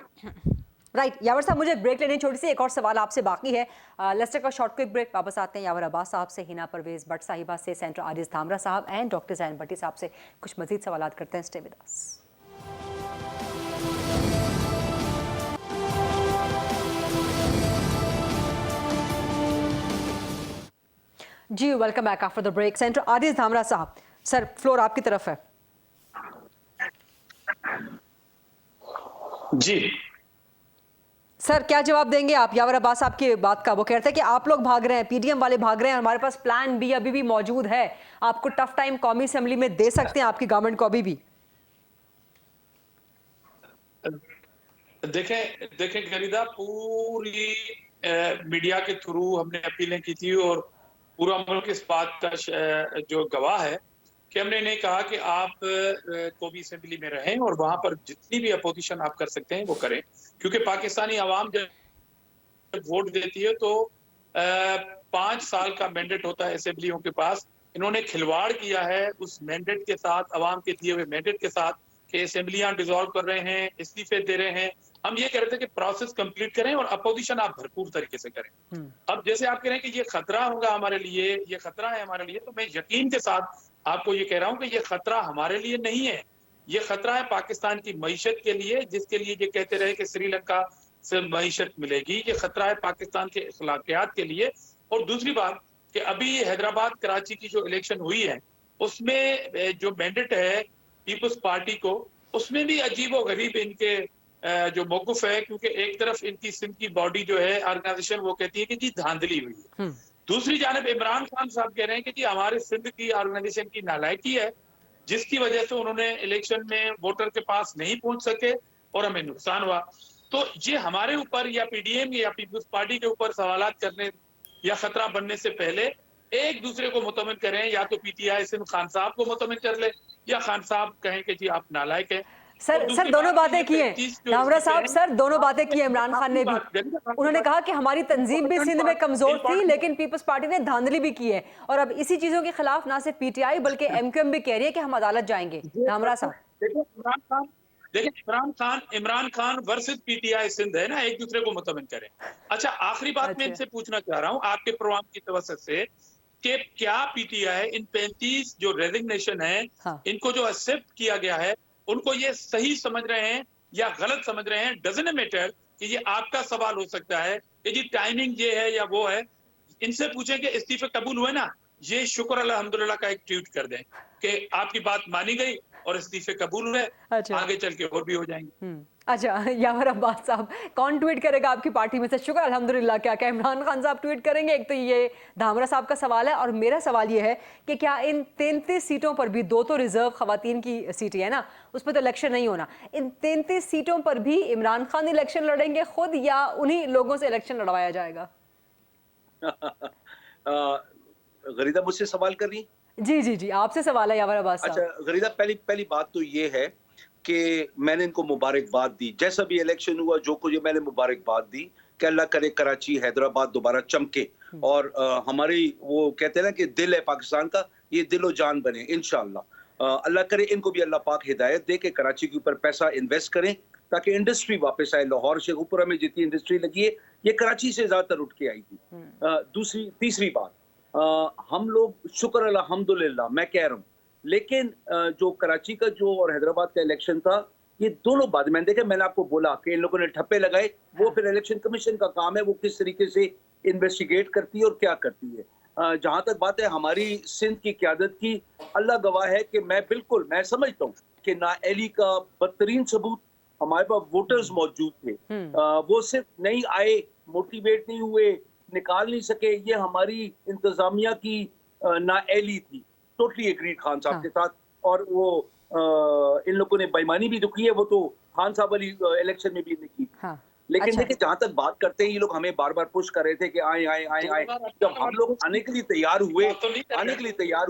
राइट यावर साहब, मुझे ब्रेक लेनी छोटी सी, एक और सवाल आपसे बाकी है। Let's take a short quick break, वापस आते हैं यावर अब्बास साहब से, हिना परवेज भट्ट साहिबा से, सेंटर आरिज धामरा साहब एंड डॉक्टर जैन भट्टी साहब से कुछ मजीद सवाल करते हैं। Stay with us. जी welcome back after the break. Senator Ariz Dhamra साहब, सर फ्लोर आपकी तरफ है। जी सर क्या जवाब देंगे आप यावर अब्बास साहब की बात का? वो कहते हैं कि आप लोग भाग रहे हैं, पीडीएम वाले भाग रहे हैं, हमारे पास प्लान बी अभी भी मौजूद है, आपको टफ टाइम कौमी असेंबली में दे सकते हैं आपकी गवर्नमेंट को अभी भी। देखें गरीदा, पूरी मीडिया के थ्रू हमने अपीलें की थी और पूरा मुल्क इस बात का जो गवाह है कि हमने इन्हें कहा कि आप कौमी असेंबली में रहें और वहां पर जितनी भी अपोजिशन आप कर सकते हैं वो करें, क्योंकि पाकिस्तानी आवाम जब वोट देती है तो 5 साल का मैंडेट होता है असेंबलियों के पास। इन्होंने खिलवाड़ किया है उस मैंडेट के साथ, अवाम के दिए हुए मैंडेट के साथ, कि असेंबलियां डिसॉल्व कर रहे हैं, इस्तीफे दे रहे हैं। हम ये कह रहे थे कि प्रोसेस कंप्लीट करें और अपोजिशन आप भरपूर तरीके से करें। अब जैसे आप कह रहे हैं कि ये खतरा होगा हमारे लिए, ये खतरा है हमारे लिए, तो मैं यकीन के साथ आपको ये कह रहा हूं कि ये खतरा हमारे लिए नहीं है, ये खतरा है पाकिस्तान की मईशत के लिए, जिसके लिए ये कहते रहे कि श्रीलंका से मईशत मिलेगी। ये खतरा है पाकिस्तान के अखलाकियात के लिए। और दूसरी बात कि अभी हैदराबाद कराची की जो इलेक्शन हुई है उसमें जो मैंडेट है पीपल्स पार्टी को, उसमें भी अजीब व गरीब इनके जो मौकुफ है, क्योंकि एक तरफ इनकी सिंध की बॉडी जो है ऑर्गेनाइजेशन वो कहती है कि जी धांधली हुई है, दूसरी जानब इमरान खान साहब कह रहे हैं कि जी हमारे सिंध की ऑर्गेनाइजेशन की नालायकी है जिसकी वजह से उन्होंने इलेक्शन में वोटर के पास नहीं पहुंच सके और हमें नुकसान हुआ। तो ये हमारे ऊपर या पीडीएम या पीपल्स पार्टी के ऊपर सवालात करने या खतरा बनने से पहले एक दूसरे को मुतमिन करें, या तो पीटीआई सिंध खान साहब को मुतमिन कर ले या खान साहब कहें कि जी आप नालायक हैं। सर दोनों बातें की हैं धामरा साहब, सर दोनों बातें की है इमरान खान ने भी। उन्होंने कहा कि हमारी तंजीम भी सिंध में कमजोर थी लेकिन पीपल्स पार्टी ने धांधली भी की है, और अब इसी चीजों के खिलाफ ना सिर्फ पीटीआई बल्कि एमक्यूएम भी कह रही है कि हम अदालत जाएंगे। धामरा साहब देखिए, इमरान खान वर्सेस पीटीआई सिंध है ना, एक दूसरे को मुतमिन करें। अच्छा, आखिरी बात मैं इनसे पूछना चाह रहा हूँ आपके प्रोग्राम की तवज्जो से कि क्या पीटीआई इन 35 जो रेजिग्नेशन है, हाँ। इनको जो एक्सेप्ट किया गया है, उनको ये सही समझ रहे हैं या गलत समझ रहे हैं? डजंट मैटर कि ये आपका सवाल हो सकता है कि जी टाइमिंग ये है या वो है। इनसे पूछें कि इस्तीफे कबूल हुए ना, ये शुक्र अल्हम्दुलिल्लाह का एक ट्वीट कर दें कि आपकी बात मानी गई और इस्तीफे कबूल हुए। अच्छा। आगे चल के और भी हो जाएंगे। अच्छा यावर अब्बास साहब, कौन ट्वीट करेगा आपकी पार्टी में से? शुक्र अल्हम्दुलिल्लाह, क्या इमरान खान साहब ट्वीट करेंगे? एक तो ये धामरा साहब का सवाल है, और मेरा सवाल ये है कि क्या इन 33 सीटों पर भी, 2 तो रिजर्व खवातीन की सीटें है ना, उस पर तो इलेक्शन नहीं होना, इन 33 सीटों पर भी इमरान खान इलेक्शन लड़ेंगे खुद या उन्हीं लोगों से इलेक्शन लड़वाया जाएगा? गरीदा मुझसे सवाल कर रही? जी आपसे सवाल है यावर अब्बास साहब। अच्छा गरीदा, पहली बात तो ये है कि मैंने इनको मुबारकबाद दी, जैसा भी इलेक्शन हुआ जो कुछ, मैंने मुबारकबाद दी कि अल्लाह करे कराची हैदराबाद दोबारा चमके और हमारी वो कहते हैं ना कि दिल है पाकिस्तान का, ये दिलो जान बने इंशाअल्लाह। अल्लाह करे इनको भी अल्लाह पाक हिदायत दे के कराची के ऊपर पैसा इन्वेस्ट करें ताकि इंडस्ट्री वापस आए। लाहौर शेखुपुरा में जितनी इंडस्ट्री लगी है ये कराची से ज्यादातर उठ के आई थी। तीसरी बात, हम लोग शुक्र अल्हम्दुलिल्लाह मैं कह रहा हूँ, लेकिन जो कराची का जो और हैदराबाद का इलेक्शन था ये दोनों बाद में देखे, मैंने आपको बोला कि इन लोगों ने ठप्पे लगाए, वो फिर इलेक्शन कमीशन का काम है वो किस तरीके से इन्वेस्टिगेट करती है और क्या करती है। जहां तक बात है हमारी सिंध की क़यादत की, अल्लाह गवाह है कि मैं समझता हूँ कि नाअहली का बदतरीन सबूत हमारे पास वोटर्स मौजूद थे, वो सिर्फ नहीं आए, मोटिवेट नहीं हुए, निकाल नहीं सके, ये हमारी इंतजामिया की नाअहली थी। टोटली एग्रीड खान साहब के साथ, और वो इन लोगों ने बेईमानी भी दुखी है, वो तो खान साहब वाली इलेक्शन में भी नहीं की। लेकिन देखिए जहां तक बात करते हैं ये लोग हमें बार बार पुश कर रहे थे कि आए आए आए आए, जब हम लोग आने के लिए तैयार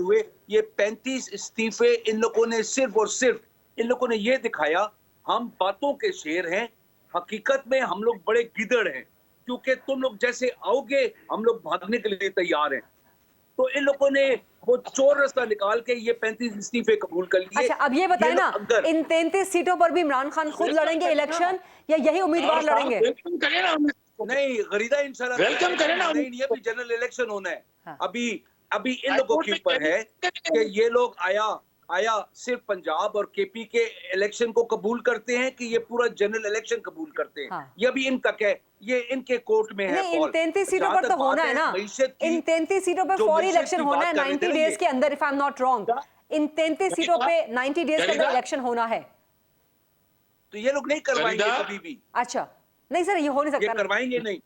हुए ये 35 इस्तीफे इन लोगों ने सिर्फ और सिर्फ इन लोगों ने ये दिखाया हम बातों के शेर हैं, हकीकत में हम लोग बड़े गिदड़ हैं, क्योंकि तुम लोग जैसे आओगे हम लोग भागने के लिए तैयार हैं। तो इन लोगों ने वो चोर रास्ता निकाल के ये 35 इस्तीफे कबूल कर लिए। अच्छा, अब ये बताए ना, इन 33 सीटों पर भी इमरान खान खुद लड़ेंगे इलेक्शन या यही उम्मीदवार लड़ेंगे? नहीं गरीदा, इंशाल्लाह वेलकम करें ना, नहीं अभी जनरल इलेक्शन होना है। अभी इन लोगों के ऊपर है कि ये लोग आया सिर्फ पंजाब और केपी के इलेक्शन को कबूल करते हैं कि ये पूरा जनरल इलेक्शन कबूल करते हैं। ये भी इनका क्या है, ये इनके कोर्ट में है। इन 33 सीटों पर तो होना है ना, इन 33 सीटों पर फौरी इलेक्शन होना है 90 डेज के अंदर, if I am not wrong. इन 33 सीटों पे 90 डेज के अंदर इलेक्शन होना है, तो ये लोग नहीं करवाएंगे कभी भी। अच्छा नहीं सर, ये हो नहीं सकता, करवाएंगे नहीं।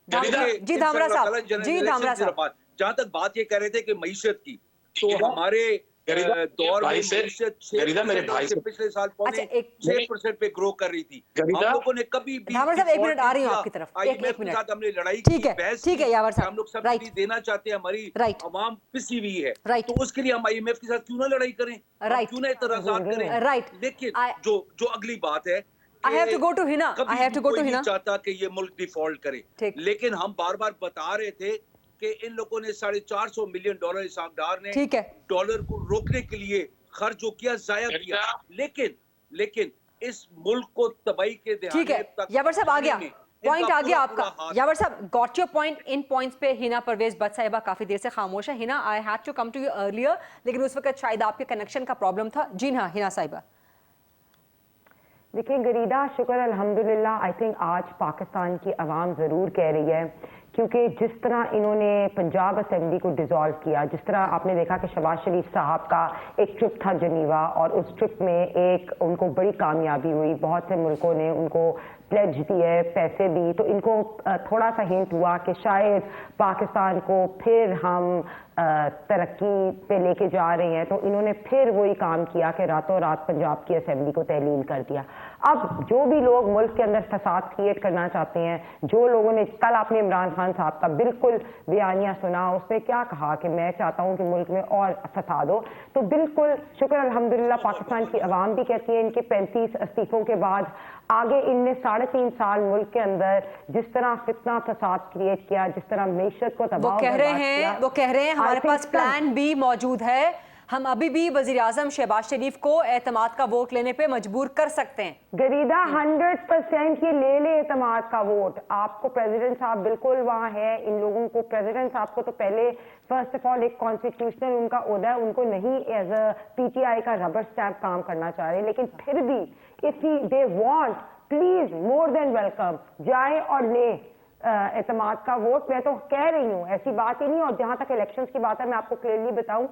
जी धामरा साहब, जी धामरा साहब, जहां तक बात ये कह रहे थे कि मईशत की, तो हमारे दौर में मेरे भाई से पिछले साल 6% पे ग्रो कर रही थी। हम लोगों ने कभी भी, धामरा साहब एक मिनट आ रही हूं आपकी तरफ, एक मिनट, हमने लड़ाई की, बहस ठीक है यावर साहब, हम लोग सब्सिडी देना चाहते हैं, हमारी आवाम पिसी हुई है, तो उसके लिए हम IMF के साथ क्यों ना लड़ाई करें, क्यों ना एतराज़ात करें। लेकिन जो अगली बात है, I have to go to Hina. I have to go to Hina. चाहता कि ये मुल्क डिफॉल्ट करे, लेकिन हम बार बार बता रहे थे कि इन लोगों ने $450 मिलियन हिसाबदार ने डॉलर को रोकने के लिए खर्च जो किया, जाया किया, लेकिन इस मुल्क को तबाही के ठीक है। यावर साहब आ गया, पॉइंट आ गया आपका। यावर साहब got your point. In points पे हिना परवेज बट साहिबा काफी देर से खामोश है। Hina, I had to come to you earlier, लेकिन उस वक्त शायद आपके कनेक्शन का प्रॉब्लम था। जी हाँ हिना साहिबा। देखिए गरीदा, शुक्र अल्हम्दुलिल्लाह, आई थिंक आज पाकिस्तान की आवाम ज़रूर कह रही है, क्योंकि जिस तरह इन्होंने पंजाब असेंबली को डिसॉल्व किया, जिस तरह आपने देखा कि शहबाज शरीफ साहब का एक ट्रिप था जनीवा, और उस ट्रिप में एक उनको बड़ी कामयाबी हुई, बहुत से मुल्कों ने उनको प्लेज दिए, पैसे दी, तो इनको थोड़ा सा हिंट हुआ कि शायद पाकिस्तान को फिर हम तरक्की पे लेके जा रहे हैं, तो इन्होंने फिर वही काम किया कि रातों रात पंजाब की असेंबली को तहलील कर दिया। अब जो भी लोग मुल्क के अंदर फसाद क्रिएट करना चाहते हैं, जो लोगों ने, कल आपने इमरान खान साहब का बिल्कुल बयानिया सुना, उसने क्या कहा कि मैं चाहता हूं कि मुल्क में और फसाद हो, तो बिल्कुल शुक्र अल्हम्दुलिल्लाह पाकिस्तान की आवाम भी कहती है इनके 35 इस्तीफों के बाद आगे इनने 3.5 साल मुल्क के अंदर जिस तरह फितना फसाद क्रिएट किया, जिस तरह मैशत को तबाह, वो कह रहे हैं हमारे पास प्लान बी मौजूद है, हम अभी भी वजीर आजम शहबाज शरीफ को एतमाद का वोट लेने पे मजबूर कर सकते हैं। गरीदा 100% ये ले एतमाद का वोट। आपको प्रेसिडेंट साहब बिल्कुल वहाँ है, इन लोगों को, प्रेसिडेंट साहब को तो पहले फर्स्ट ऑफ ऑल एक कॉन्स्टिट्यूशनल उनका ओहदा है, उनको नहीं एज अ PTI का रबर स्टैम्प काम करना चाह रहे, लेकिन फिर भी if they want, please more than welcome, जाए और ले एतमाद का वोट। मैं तो कह रही हूँ, ऐसी बात ही नहीं। और जहाँ तक इलेक्शंस की बात है, मैं आपको क्लियरली बताऊं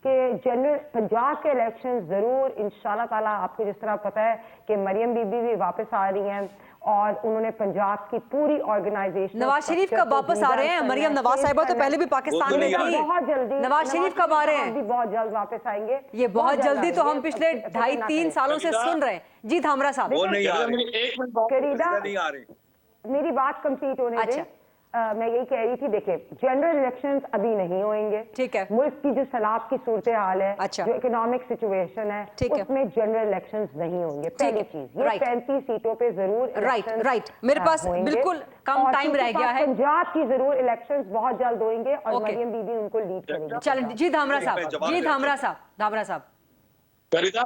कि जनरल पंजाब के इलेक्शन जरूर इंशाल्लाह ताला, आपको जिस तरह पता है कि मरियम बीबी भी वापस आ रही हैं और उन्होंने पंजाब की पूरी ऑर्गेनाइजेशन, नवाज शरीफ कब वापस आ रहे हैं? मरियम नवाज साहिबा तो पहले भी पाकिस्तान में थी, बहुत जल्दी। नवाज शरीफ कब आ रहे हैं? बहुत जल्द वापस आएंगे, ये बहुत जल्दी तो हम पिछले 2.5-3 सालों से सुन रहे हैं। जी धामरा साहब, वो नहीं आ रहे, मेरी बात कंप्लीट होने दें। मैं यही कह रही थी, देखिए जनरल इलेक्शंस अभी नहीं होंगे, ठीक है, मुल्क की जो सलाब की सूरत हाल है, अच्छा, जो इकोनॉमिक सिचुएशन है, उसमें जनरल इलेक्शंस नहीं होंगे। पहली चीज ये 35 सीटों पे जरूर राइट मेरे पास बिल्कुल कम टाइम रह गया है। पंजाब की जरूर इलेक्शंस बहुत जल्द होंगे और मरियम बीबी उनको लीड करेंगी। चलो जी धामरा साहब, जी धामरा साहब, गरिदा,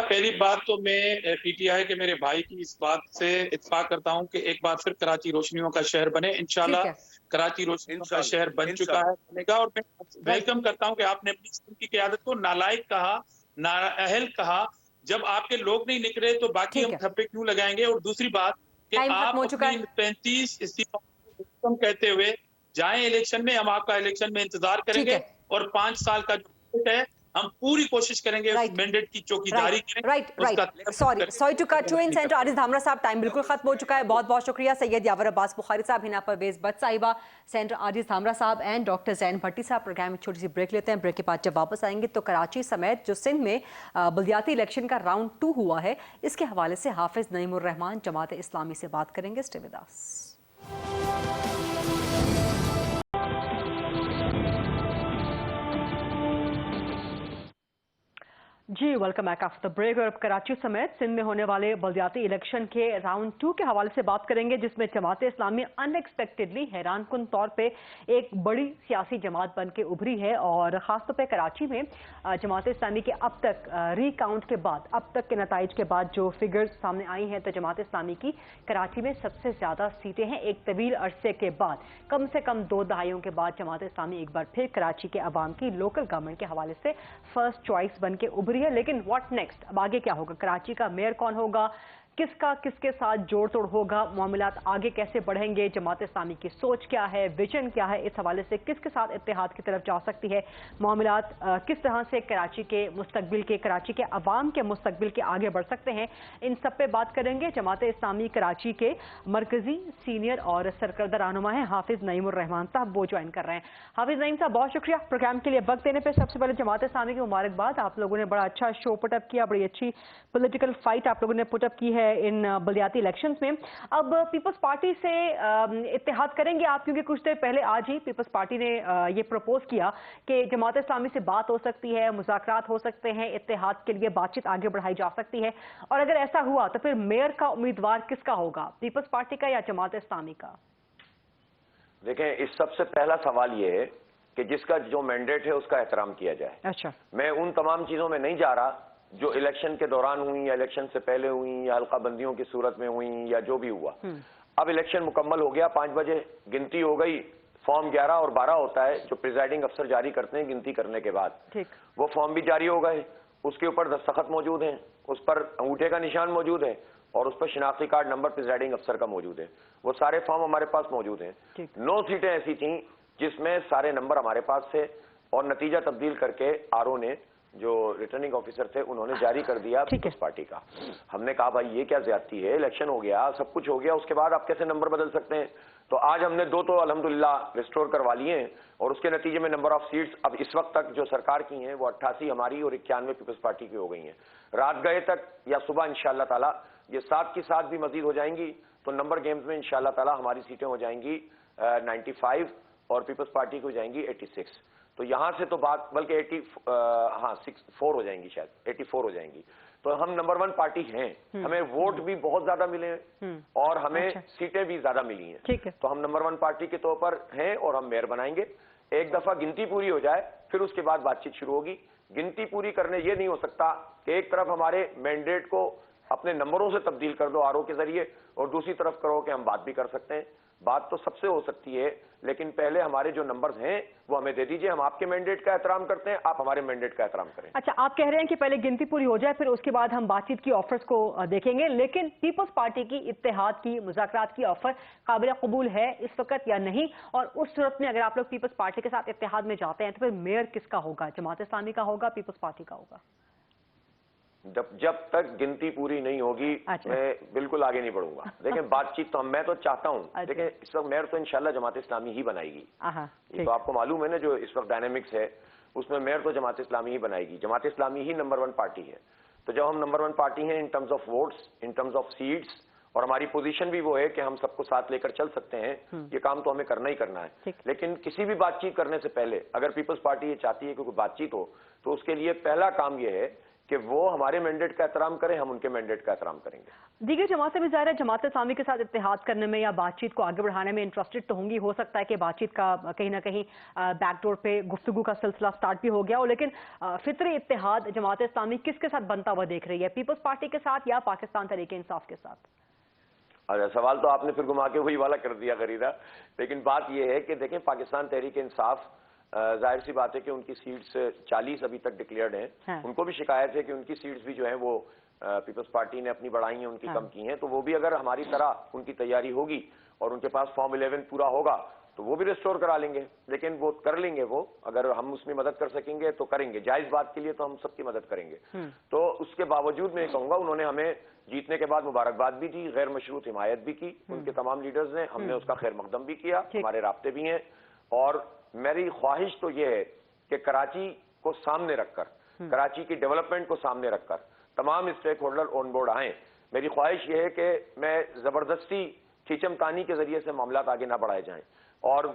पहली बात तो मैं पीटीआई के मेरे भाई की इस बात से इत्तेफाक करता हूं कि एक बार फिर कराची रोशनियों का शहर बने। इंशाल्लाह कराची रोशनियों का शहर बन चुका है, बनेगा। और मैं वेलकम करता हूं कि आपने अपनी टीम की क़यादत को नालायक कहा, नाअहल कहा। जब आपके लोग नहीं निकले तो बाकी हम ठप्पे क्यों लगाएंगे? और दूसरी बात कि आप अपनी 35 इस्तीफा कहते हुए जाएं इलेक्शन में, हम आपका इलेक्शन में इंतजार करेंगे और 5 साल का जो है हम पूरी कोशिश करेंगे मैंडेट की चौकीदारी करें। Right. Sorry to cut you in. Senator Ariz Dhamra साहब, टाइम बिल्कुल खत्म हो चुका है। बहुत बहुत शुक्रिया सैयद यावर अब्बास बुखारी साहब, हिना परवेज भट्ट साहिबा, सेंटर आरिज धामरा साहब एंड डॉक्टर जैन भट्टी साहब। प्रोग्राम में छोटी सी ब्रेक लेते हैं। ब्रेक के बाद जब वापस आएंगे तो कराची समेत जो सिंध में बल्दियाती इलेक्शन का राउंड 2 हुआ है, इसके हवाले से हाफिज नईमुर रहमान जमात इस्लामी से बात करेंगे। Stay with us. जी welcome back after the break. और अब कराची समेत सिंध में होने वाले बल्दियाती इलेक्शन के राउंड 2 के हवाले से बात करेंगे, जिसमें जमात इस्लामी अनएक्सपेक्टेडली हैरानकुन तौर पे एक बड़ी सियासी जमात बन के उभरी है। और ख़ासतौर पे कराची में जमात इस्लामी के अब तक रिकाउंट के बाद, अब तक के नताइज के बाद जो फिगर्स सामने आई हैं, तो जमात इस्लामी की कराची में सबसे ज़्यादा सीटें हैं। एक तवील अरसे के बाद, कम से कम 2 दहाइयों के बाद जमात इस्लामी एक बार फिर कराची के अवाम की लोकल गवर्नमेंट के हवाले से फर्स्ट चॉइस बन के उभरी है। लेकिन व्हाट नेक्स्ट? अब आगे क्या होगा? कराची का मेयर कौन होगा? किसका किसके साथ जोड़ तोड़ होगा? मामलात आगे कैसे बढ़ेंगे? जमात इस्लामी की सोच क्या है, विजन क्या है? इस हवाले से किसके साथ इत्तेहाद की तरफ जा सकती है? मामलात किस तरह से कराची के मुस्तकबिल के, कराची के अवाम के मुस्तकबिल के आगे बढ़ सकते हैं? इन सब पे बात करेंगे। जमात इस्लामी कराची के मरकजी सीनियर और सरकर्दा रहनुमा हैं हाफिज नईमुर रहमान साहब, वो ज्वाइन कर रहे हैं। हाफिज नईम साहब, बहुत शुक्रिया प्रोग्राम के लिए वक्त देने पर। सबसे पहले जमात इस्लामी की मुबारकबाद, आप लोगों ने बड़ा अच्छा शो पुटअप किया, बड़ी अच्छी पॉलिटिकल फाइट आप लोगों ने पुटअप की है इन बल्दियाती इलेक्शंस में। अब पीपल्स पार्टी से इत्तेहाद करेंगे आप, क्योंकि कुछ देर पहले आज ही पीपल्स पार्टी ने ये प्रपोज किया कि जमात इस्लामी से बात हो सकती है, मुज़ाकरात हो सकते हैं, इत्तेहाद के लिए बातचीत आगे बढ़ाई जा सकती है। और अगर ऐसा हुआ तो फिर मेयर का उम्मीदवार किसका होगा, पीपल्स पार्टी का या जमात इस्लामी का? देखें, इस सबसे पहला सवाल ये है कि जिसका जो मैंडेट है उसका एहतराम किया जाए। अच्छा, मैं उन तमाम चीजों में नहीं जा रहा जो इलेक्शन के दौरान हुई या इलेक्शन से पहले हुई या हल्का बंदियों की सूरत में हुई या जो भी हुआ। अब इलेक्शन मुकम्मल हो गया, 5 बजे गिनती हो गई। फॉर्म 11 और 12 होता है जो प्रिजाइडिंग अफसर जारी करते हैं गिनती करने के बाद। वो फॉर्म भी जारी हो गए, उसके ऊपर दस्तखत मौजूद हैं, उस पर अंगूठे का निशान मौजूद है और उस पर शिनाख्ती कार्ड नंबर प्रिजाइडिंग अफसर का मौजूद है। वो सारे फॉर्म हमारे पास मौजूद हैं। 9 सीटें ऐसी थी जिसमें सारे नंबर हमारे पास थे और नतीजा तब्दील करके आरओ ने, जो रिटर्निंग ऑफिसर थे, उन्होंने जारी कर दिया पीपल्स पार्टी का। हमने कहा भाई ये क्या ज्यादती है, इलेक्शन हो गया, सब कुछ हो गया, उसके बाद आप कैसे नंबर बदल सकते हैं? तो आज हमने 2 तो अल्हम्दुलिल्लाह रिस्टोर करवा लिए हैं और उसके नतीजे में नंबर ऑफ सीट्स अब इस वक्त तक जो सरकार की हैं वो 88 हमारी और 91 पीपल्स पार्टी की हो गई हैं। रात गए तक या सुबह इंशाअल्लाह ताला ये 7 की 7 भी मजीद हो जाएंगी तो नंबर गेम्स में इंशाअल्लाह ताला हमारी सीटें हो जाएंगी 95 और पीपल्स पार्टी की हो जाएंगी 86। तो यहां से तो बात बल्कि 64 हो जाएंगी, शायद 84 हो जाएंगी। तो हम नंबर 1 पार्टी हैं, हमें वोट भी बहुत ज्यादा मिले हैं और हमें सीटें भी ज्यादा मिली हैं। तो हम नंबर 1 पार्टी के तौर पर हैं और हम मेयर बनाएंगे। एक दफा गिनती पूरी हो जाए फिर उसके बाद बातचीत शुरू होगी। गिनती पूरी करने ये नहीं हो सकता कि एक तरफ हमारे मैंडेट को अपने नंबरों से तब्दील कर दो आरओ के जरिए और दूसरी तरफ करो कि हम बात भी कर सकते हैं। बात तो सबसे हो सकती है, लेकिन पहले हमारे जो नंबर्स हैं वो हमें दे दीजिए। हम आपके मैंडेट का एहतराम करते हैं, आप हमारे मैंडेट का एहतराम करें। अच्छा, आप कह रहे हैं कि पहले गिनती पूरी हो जाए फिर उसके बाद हम बातचीत की ऑफर्स को देखेंगे, लेकिन पीपल्स पार्टी की इत्तेहाद की, मुज़ाकरात की ऑफर काबिल कबूल है इस वक्त या नहीं? और उस सूरत में अगर आप लोग पीपल्स पार्टी के साथ इत्तेहाद में जाते हैं तो फिर मेयर किसका होगा, जमात इस्लामी का होगा, पीपल्स पार्टी का होगा? जब तक गिनती पूरी नहीं होगी मैं बिल्कुल आगे नहीं बढ़ूंगा। देखें, बातचीत तो मैं तो चाहता हूं, देखें इस वक्त मेयर तो इंशाल्लाह जमात इस्लामी ही बनाएगी। ये तो आपको मालूम है ना, जो इस वक्त डायनेमिक्स है उसमें मेयर तो जमात इस्लामी ही बनाएगी। जमात इस्लामी ही नंबर 1 पार्टी है। तो जब हम नंबर 1 पार्टी हैं in terms of votes, in terms of seats, और हमारी पोजीशन भी वो है कि हम सबको साथ लेकर चल सकते हैं, ये काम तो हमें करना ही करना है। लेकिन किसी भी बातचीत करने से पहले अगर पीपल्स पार्टी ये चाहती है कि कोई बातचीत हो तो उसके लिए पहला काम ये है कि वो हमारे मैंडेट का एहतराम करें, हम उनके मैंडेट का एहतराम करेंगे। दीगर जमातें भी ज़ाहिर है जमात इस्लामी के साथ इत्तेहाद करने में या बातचीत को आगे बढ़ाने में इंटरेस्टेड तो होंगी। हो सकता है कि बातचीत का कहीं ना कहीं बैकडोर पे गुफ्तगू का सिलसिला स्टार्ट भी हो गया हो, लेकिन फितरी इत्तेहाद जमात इस्लामी किसके साथ बनता हुआ देख रही है, पीपल्स पार्टी के साथ या पाकिस्तान तहरीक इंसाफ के साथ? अच्छा, सवाल तो आपने फिर घुमा के वही वाला कर दिया गरीदा। लेकिन बात यह है कि देखें, पाकिस्तान तहरीक इंसाफ जाहिर सी बात है कि उनकी सीट्स 40 अभी तक डिक्लेयर्ड हैं। हाँ। उनको भी शिकायत है कि उनकी सीट्स भी जो हैं वो पीपल्स पार्टी ने अपनी बढ़ाई हैं, उनकी हाँ। कम की हैं। तो वो भी अगर हमारी तरह उनकी तैयारी होगी और उनके पास फॉर्म 11 पूरा होगा तो वो भी रिस्टोर करा लेंगे। लेकिन वो कर लेंगे, वो अगर हम उसमें मदद कर सकेंगे तो करेंगे। जायज बात के लिए तो हम सबकी मदद करेंगे। तो उसके बावजूद मैं कहूंगा उन्होंने हमें जीतने के बाद मुबारकबाद भी दी, गैर मशरूत हिमायत भी की उनके तमाम लीडर्स ने। हमने उसका खैर मकदम भी किया, हमारे राब्ते भी हैं। और मेरी ख्वाहिश तो यह है कि कराची को सामने रखकर, कराची की डेवलपमेंट को सामने रखकर तमाम स्टेक होल्डर ऑन बोर्ड आए। मेरी ख्वाहिश यह है कि मैं जबरदस्ती खींचमतानी के जरिए से मामला आगे ना बढ़ाए जाएं। और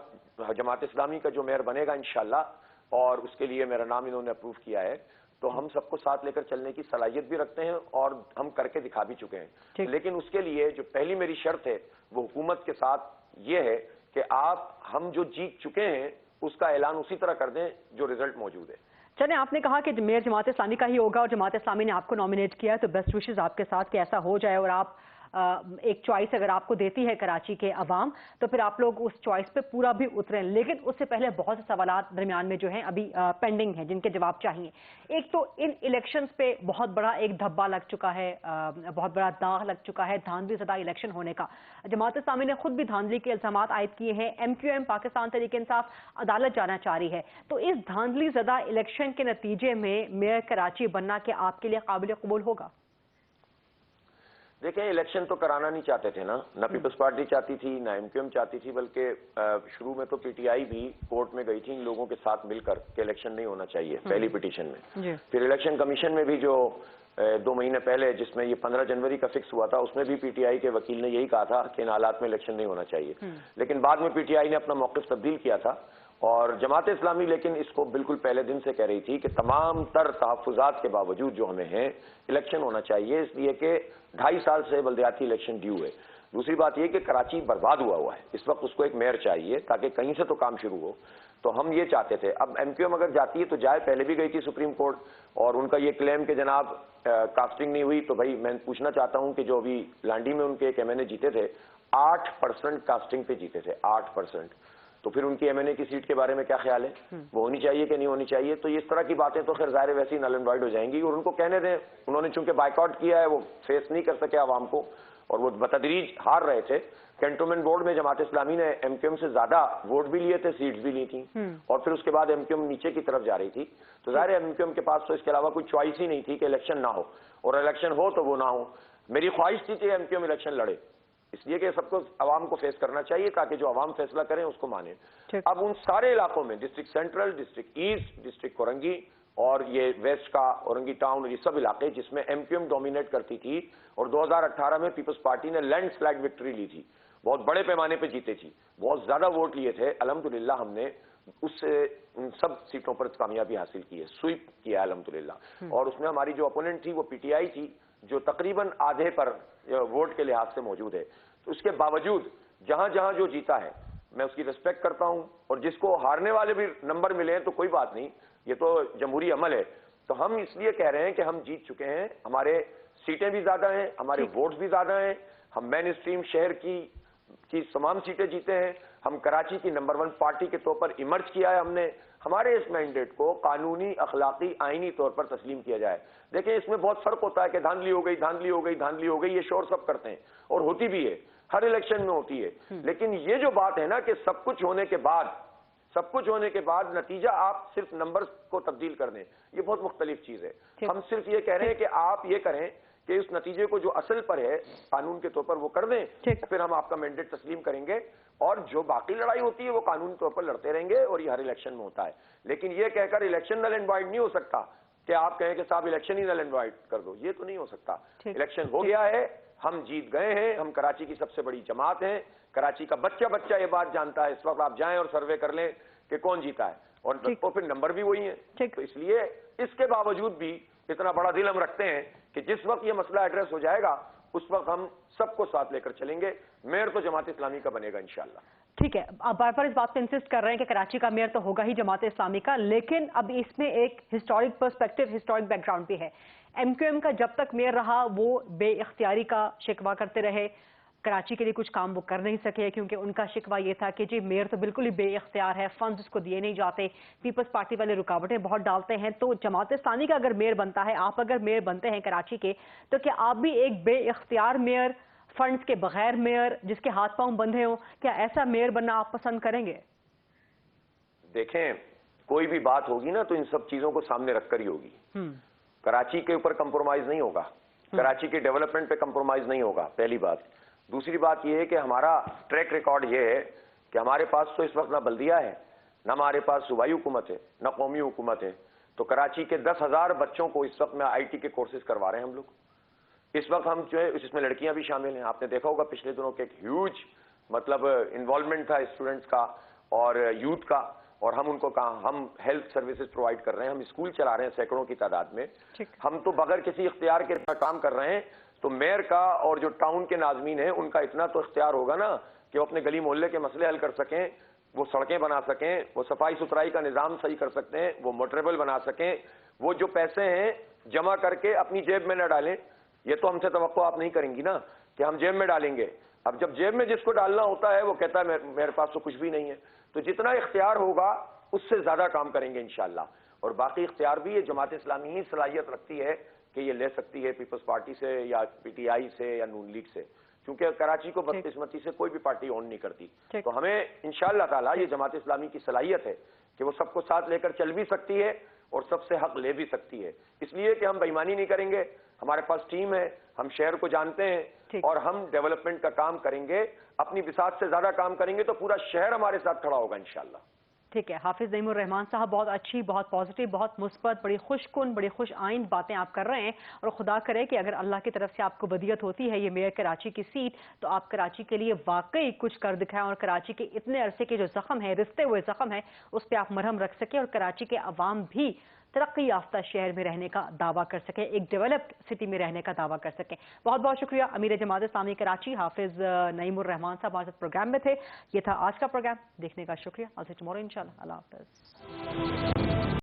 जमात इस्लामी का जो मेयर बनेगा इंशाल्लाह, और उसके लिए मेरा नाम इन्होंने अप्रूव किया है, तो हम सबको साथ लेकर चलने की सलाहियत भी रखते हैं और हम करके दिखा भी चुके हैं। लेकिन उसके लिए जो पहली मेरी शर्त है वो हुकूमत के साथ ये है कि आप हम जो जीत चुके हैं उसका ऐलान उसी तरह कर दें जो रिजल्ट मौजूद है। चले, आपने कहा कि मेयर जमात इस्लामी का ही होगा और जमात इस्लामी ने आपको नॉमिनेट किया है, तो बेस्ट विशेस आपके साथ कि ऐसा हो जाए। और आप एक चॉइस अगर आपको देती है कराची के अवाम, तो फिर आप लोग उस चॉइस पे पूरा भी उतरें। लेकिन उससे पहले बहुत से सवालात दरमियान में जो हैं अभी पेंडिंग हैं, जिनके जवाब चाहिए। एक तो इन इलेक्शंस पे बहुत बड़ा एक धब्बा लग चुका है, बहुत बड़ा दाग लग चुका है धांधली ज़दा इलेक्शन होने का। जमात इस्लामी ने खुद भी धांधली के इल्जामात आयद किए हैं। MQM पाकिस्तान तहरीक इंसाफ अदालत जाना चाह रही है। तो इस धांधली ज़दा इलेक्शन के नतीजे में मेयर कराची बनना क्या आपके लिए काबिल कबूल होगा? देखें, इलेक्शन तो कराना नहीं चाहते थे ना पीपल्स पार्टी चाहती थी, ना MQM चाहती थी, बल्कि शुरू में तो PTI भी कोर्ट में गई थी इन लोगों के साथ मिलकर कि इलेक्शन नहीं होना चाहिए पहली पिटीशन में। फिर इलेक्शन कमीशन में भी जो 2 महीने पहले जिसमें ये 15 जनवरी का फिक्स हुआ था, उसमें भी PTI के वकील ने यही कहा था कि इन हालात में इलेक्शन नहीं होना चाहिए। लेकिन बाद में PTI ने अपना मौक़िफ़ तब्दील किया था। और जमात इस्लामी लेकिन इसको बिल्कुल पहले दिन से कह रही थी कि तमाम तर तहफ़्फ़ुज़ात के बावजूद जो हमें हैं इलेक्शन होना चाहिए, इसलिए कि 2.5 साल से बल्दियाती इलेक्शन ड्यू है। दूसरी बात यह कि कराची बर्बाद हुआ है, इस वक्त उसको एक मेयर चाहिए ताकि कहीं से तो काम शुरू हो। तो हम ये चाहते थे। अब MQM अगर जाती है तो जाए, पहले भी गई थी सुप्रीम कोर्ट, और उनका ये क्लेम कि जनाब कास्टिंग नहीं हुई। तो भाई मैं पूछना चाहता हूं कि जो अभी लांडी में उनके एक MNA जीते थे, 8% कास्टिंग पे जीते थे, 8%। तो फिर उनकी MNA की सीट के बारे में क्या ख्याल है, वो होनी चाहिए कि नहीं होनी चाहिए? तो इस तरह की बातें तो खैर ज़ाहिर वैसे ही नल एंड वाइड हो जाएंगी। और उनको कहने दें, उन्होंने चूंकि बाइकआउट किया है, वो फेस नहीं कर सके आवाम को और वो बतदरीज हार रहे थे। कैंटोनमेंट बोर्ड में जमात इस्लामी ने MQM से ज्यादा वोट भी लिए थे, सीट्स भी ली थी, और फिर उसके बाद MQM नीचे की तरफ जा रही थी। तो ज़ाहिर है MQM के पास तो इसके अलावा कोई चॉइस ही नहीं थी कि इलेक्शन ना हो, और इलेक्शन हो तो वो ना हो। मेरी ख्वाहिश थी कि MQM इलेक्शन लड़े, इसलिए कि सबको आवाम को फेस करना चाहिए ताकि जो आवाम फैसला करें उसको माने। अब उन सारे इलाकों में, district central, district east, district Korangi और ये वेस्ट का औरंगी टाउन, ये सब इलाके जिसमें MQM डोमिनेट करती थी, और 2018 में पीपल्स पार्टी ने लैंडस्लाइड विक्ट्री ली थी, बहुत बड़े पैमाने पे जीते थी, बहुत ज्यादा वोट लिए थे। अल्हम्दुलिल्लाह हमने उससे उन सब सीटों पर कामयाबी हासिल की है, स्वीप किया है अल्हम्दुलिल्लाह। और उसमें हमारी जो अपोनेंट थी वो PTI थी, जो तकरीबन आधे पर वोट के लिहाज से मौजूद है। तो उसके बावजूद जहां जहां जो जीता है मैं उसकी रिस्पेक्ट करता हूं, और जिसको हारने वाले भी नंबर मिले हैं तो कोई बात नहीं, ये तो जमहूरी अमल है। तो हम इसलिए कह रहे हैं कि हम जीत चुके हैं, हमारे सीटें भी ज्यादा हैं, हमारे वोट्स भी ज्यादा हैं, हम मेन स्ट्रीम शहर की तमाम सीटें जीते हैं, हम कराची की नंबर 1 पार्टी के तौर पर इमर्ज किया है हमने। हमारे इस मैंडेट को कानूनी, अखलाकी, आईनी तौर पर तस्लीम किया जाए। देखिए, इसमें बहुत फर्क होता है कि धांधली हो गई, धांधली हो गई, धांधली हो गई, ये शोर सब करते हैं और होती भी है, हर इलेक्शन में होती है। लेकिन ये जो बात है ना कि सब कुछ होने के बाद नतीजा आप सिर्फ नंबर्स को तब्दील कर दें, ये बहुत मुख्तलिफ चीज है। हम सिर्फ ये कह रहे हैं कि आप ये करें कि उस नतीजे को जो असल पर है कानून के तौर पर वो कर दें, फिर हम आपका मैंडेट तस्लीम करेंगे, और जो बाकी लड़ाई होती है वो कानूनी तौर पर लड़ते रहेंगे, और ये हर इलेक्शन में होता है। लेकिन ये कहकर इलेक्शन नल एंड वाइड नहीं हो सकता कि आप कहें कि साहब इलेक्शन ही नल एंड वाइड कर दो, ये तो नहीं हो सकता। इलेक्शन हो गया है, हम जीत गए हैं, हम कराची की सबसे बड़ी जमात हैं, कराची का बच्चा बच्चा ये बात जानता है। इस वक्त आप जाएं और सर्वे कर लें कि कौन जीता है, और फिर नंबर भी वही है। तो इसलिए इसके बावजूद भी इतना बड़ा दिल हम रखते हैं कि जिस वक्त ये मसला एड्रेस हो जाएगा उस वक्त हम सबको साथ लेकर चलेंगे। मेयर तो जमात इस्लामी का बनेगा इंशाल्लाह। ठीक है, आप बार बार इस बात पे इंसिस्ट कर रहे हैं कि कराची का मेयर तो होगा ही जमात इस्लामी का, लेकिन अब इसमें एक हिस्टोरिक पर्सपेक्टिव, हिस्टोरिक बैकग्राउंड भी है। एमक्यूएम का जब तक मेयर रहा वो बेइख्तियारी का शिकवा करते रहे, कराची के लिए कुछ काम वो कर नहीं सके क्योंकि उनका शिकवा ये था कि जी मेयर तो बिल्कुल ही बेइख्तियार है, फंड्स उसको दिए नहीं जाते, पीपल्स पार्टी वाले रुकावटें बहुत डालते हैं। तो जमात इस्लामी का अगर मेयर बनता है, आप अगर मेयर बनते हैं कराची के, तो क्या आप भी एक बेइख्तियार मेयर, फंड्स के बगैर मेयर, जिसके हाथ पांव बंधे हो, क्या ऐसा मेयर बनना आप पसंद करेंगे? देखें, कोई भी बात होगी ना तो इन सब चीजों को सामने रखकर ही होगी। कराची के ऊपर कंप्रोमाइज नहीं होगा, कराची के डेवलपमेंट पे कंप्रोमाइज नहीं होगा, पहली बात। दूसरी बात यह है कि हमारा ट्रैक रिकॉर्ड यह है कि हमारे पास तो इस वक्त ना बल्दिया है, ना हमारे पास सूबाई हुकूमत है, ना कौमी हुकूमत है। तो कराची के 10,000 बच्चों को इस वक्त में आईटी के कोर्सेज करवा रहे हैं हम लोग। इस वक्त हम जो है इसमें लड़कियां भी शामिल हैं। आपने देखा होगा पिछले दिनों के एक ह्यूज मतलब इन्वॉल्वमेंट था स्टूडेंट्स का और यूथ का, और हम उनको कहा हम हेल्थ सर्विसेज प्रोवाइड कर रहे हैं, हम स्कूल चला रहे हैं सैकड़ों की तादाद में। हम तो बगैर किसी इख्तियार के काम कर रहे हैं। तो मेयर का और जो टाउन के नाजमीन हैं उनका इतना तो इख्तियार होगा ना कि वो अपने गली मोहल्ले के मसले हल कर सकें, वो सड़कें बना सकें, वो सफाई सुथराई का निज़ाम सही कर सकते हैं, वो मोटरेबल बना सकें, वो जो पैसे हैं जमा करके अपनी जेब में न डालें। ये तो हमसे तवक्को आप नहीं करेंगी ना कि हम जेब में डालेंगे। अब जब जेब में जिसको डालना होता है वो कहता है मेरे पास तो कुछ भी नहीं है। तो जितना इख्तियार होगा उससे ज्यादा काम करेंगे इंशाल्लाह। और बाकी इख्तियार भी ये जमात इस्लामी ही सलाहियत रखती है कि ये ले सकती है पीपल्स पार्टी से या पीटीआई से या नून लीग से, क्योंकि कराची को बदकिस्मती से कोई भी पार्टी ओन नहीं करती। तो हमें इंशाअल्लाह ताला ये जमात इस्लामी की सलाहियत है कि वो सबको साथ लेकर चल भी सकती है और सबसे हक ले भी सकती है, इसलिए कि हम बेईमानी नहीं करेंगे। हमारे पास टीम है, हम शहर को जानते हैं और हम डेवलपमेंट का काम करेंगे, अपनी बिसात से ज्यादा काम करेंगे तो पूरा शहर हमारे साथ खड़ा होगा इंशाअल्लाह। ठीक है, हाफिज नईमुर रहमान साहब, बहुत अच्छी, बहुत पॉजिटिव, बहुत मुस्बत, बड़ी खुशकुन, बड़ी खुश आइंद बातें आप कर रहे हैं। और खुदा करे कि अगर अल्लाह की तरफ से आपको बदियत होती है ये मेयर कराची की सीट, तो आप कराची के लिए वाकई कुछ कर दिखाएं और कराची के इतने अरसे के जो जख्म है, रिश्ते हुए जख्म है, उस पर आप मरहम रख सके और कराची के अवाम भी तरक्की याफ्ता शहर में रहने का दावा कर सके, एक डेवलप्ड सिटी में रहने का दावा कर सके। बहुत बहुत शुक्रिया अमीर जमात इस्लामी कराची हाफिज नईमुर रहमान साहब हमारे प्रोग्राम में थे। ये था आज का प्रोग्राम, देखने का शुक्रिया। आज से टुमारो इंशाल्लाह। अल्लाह हाफिज।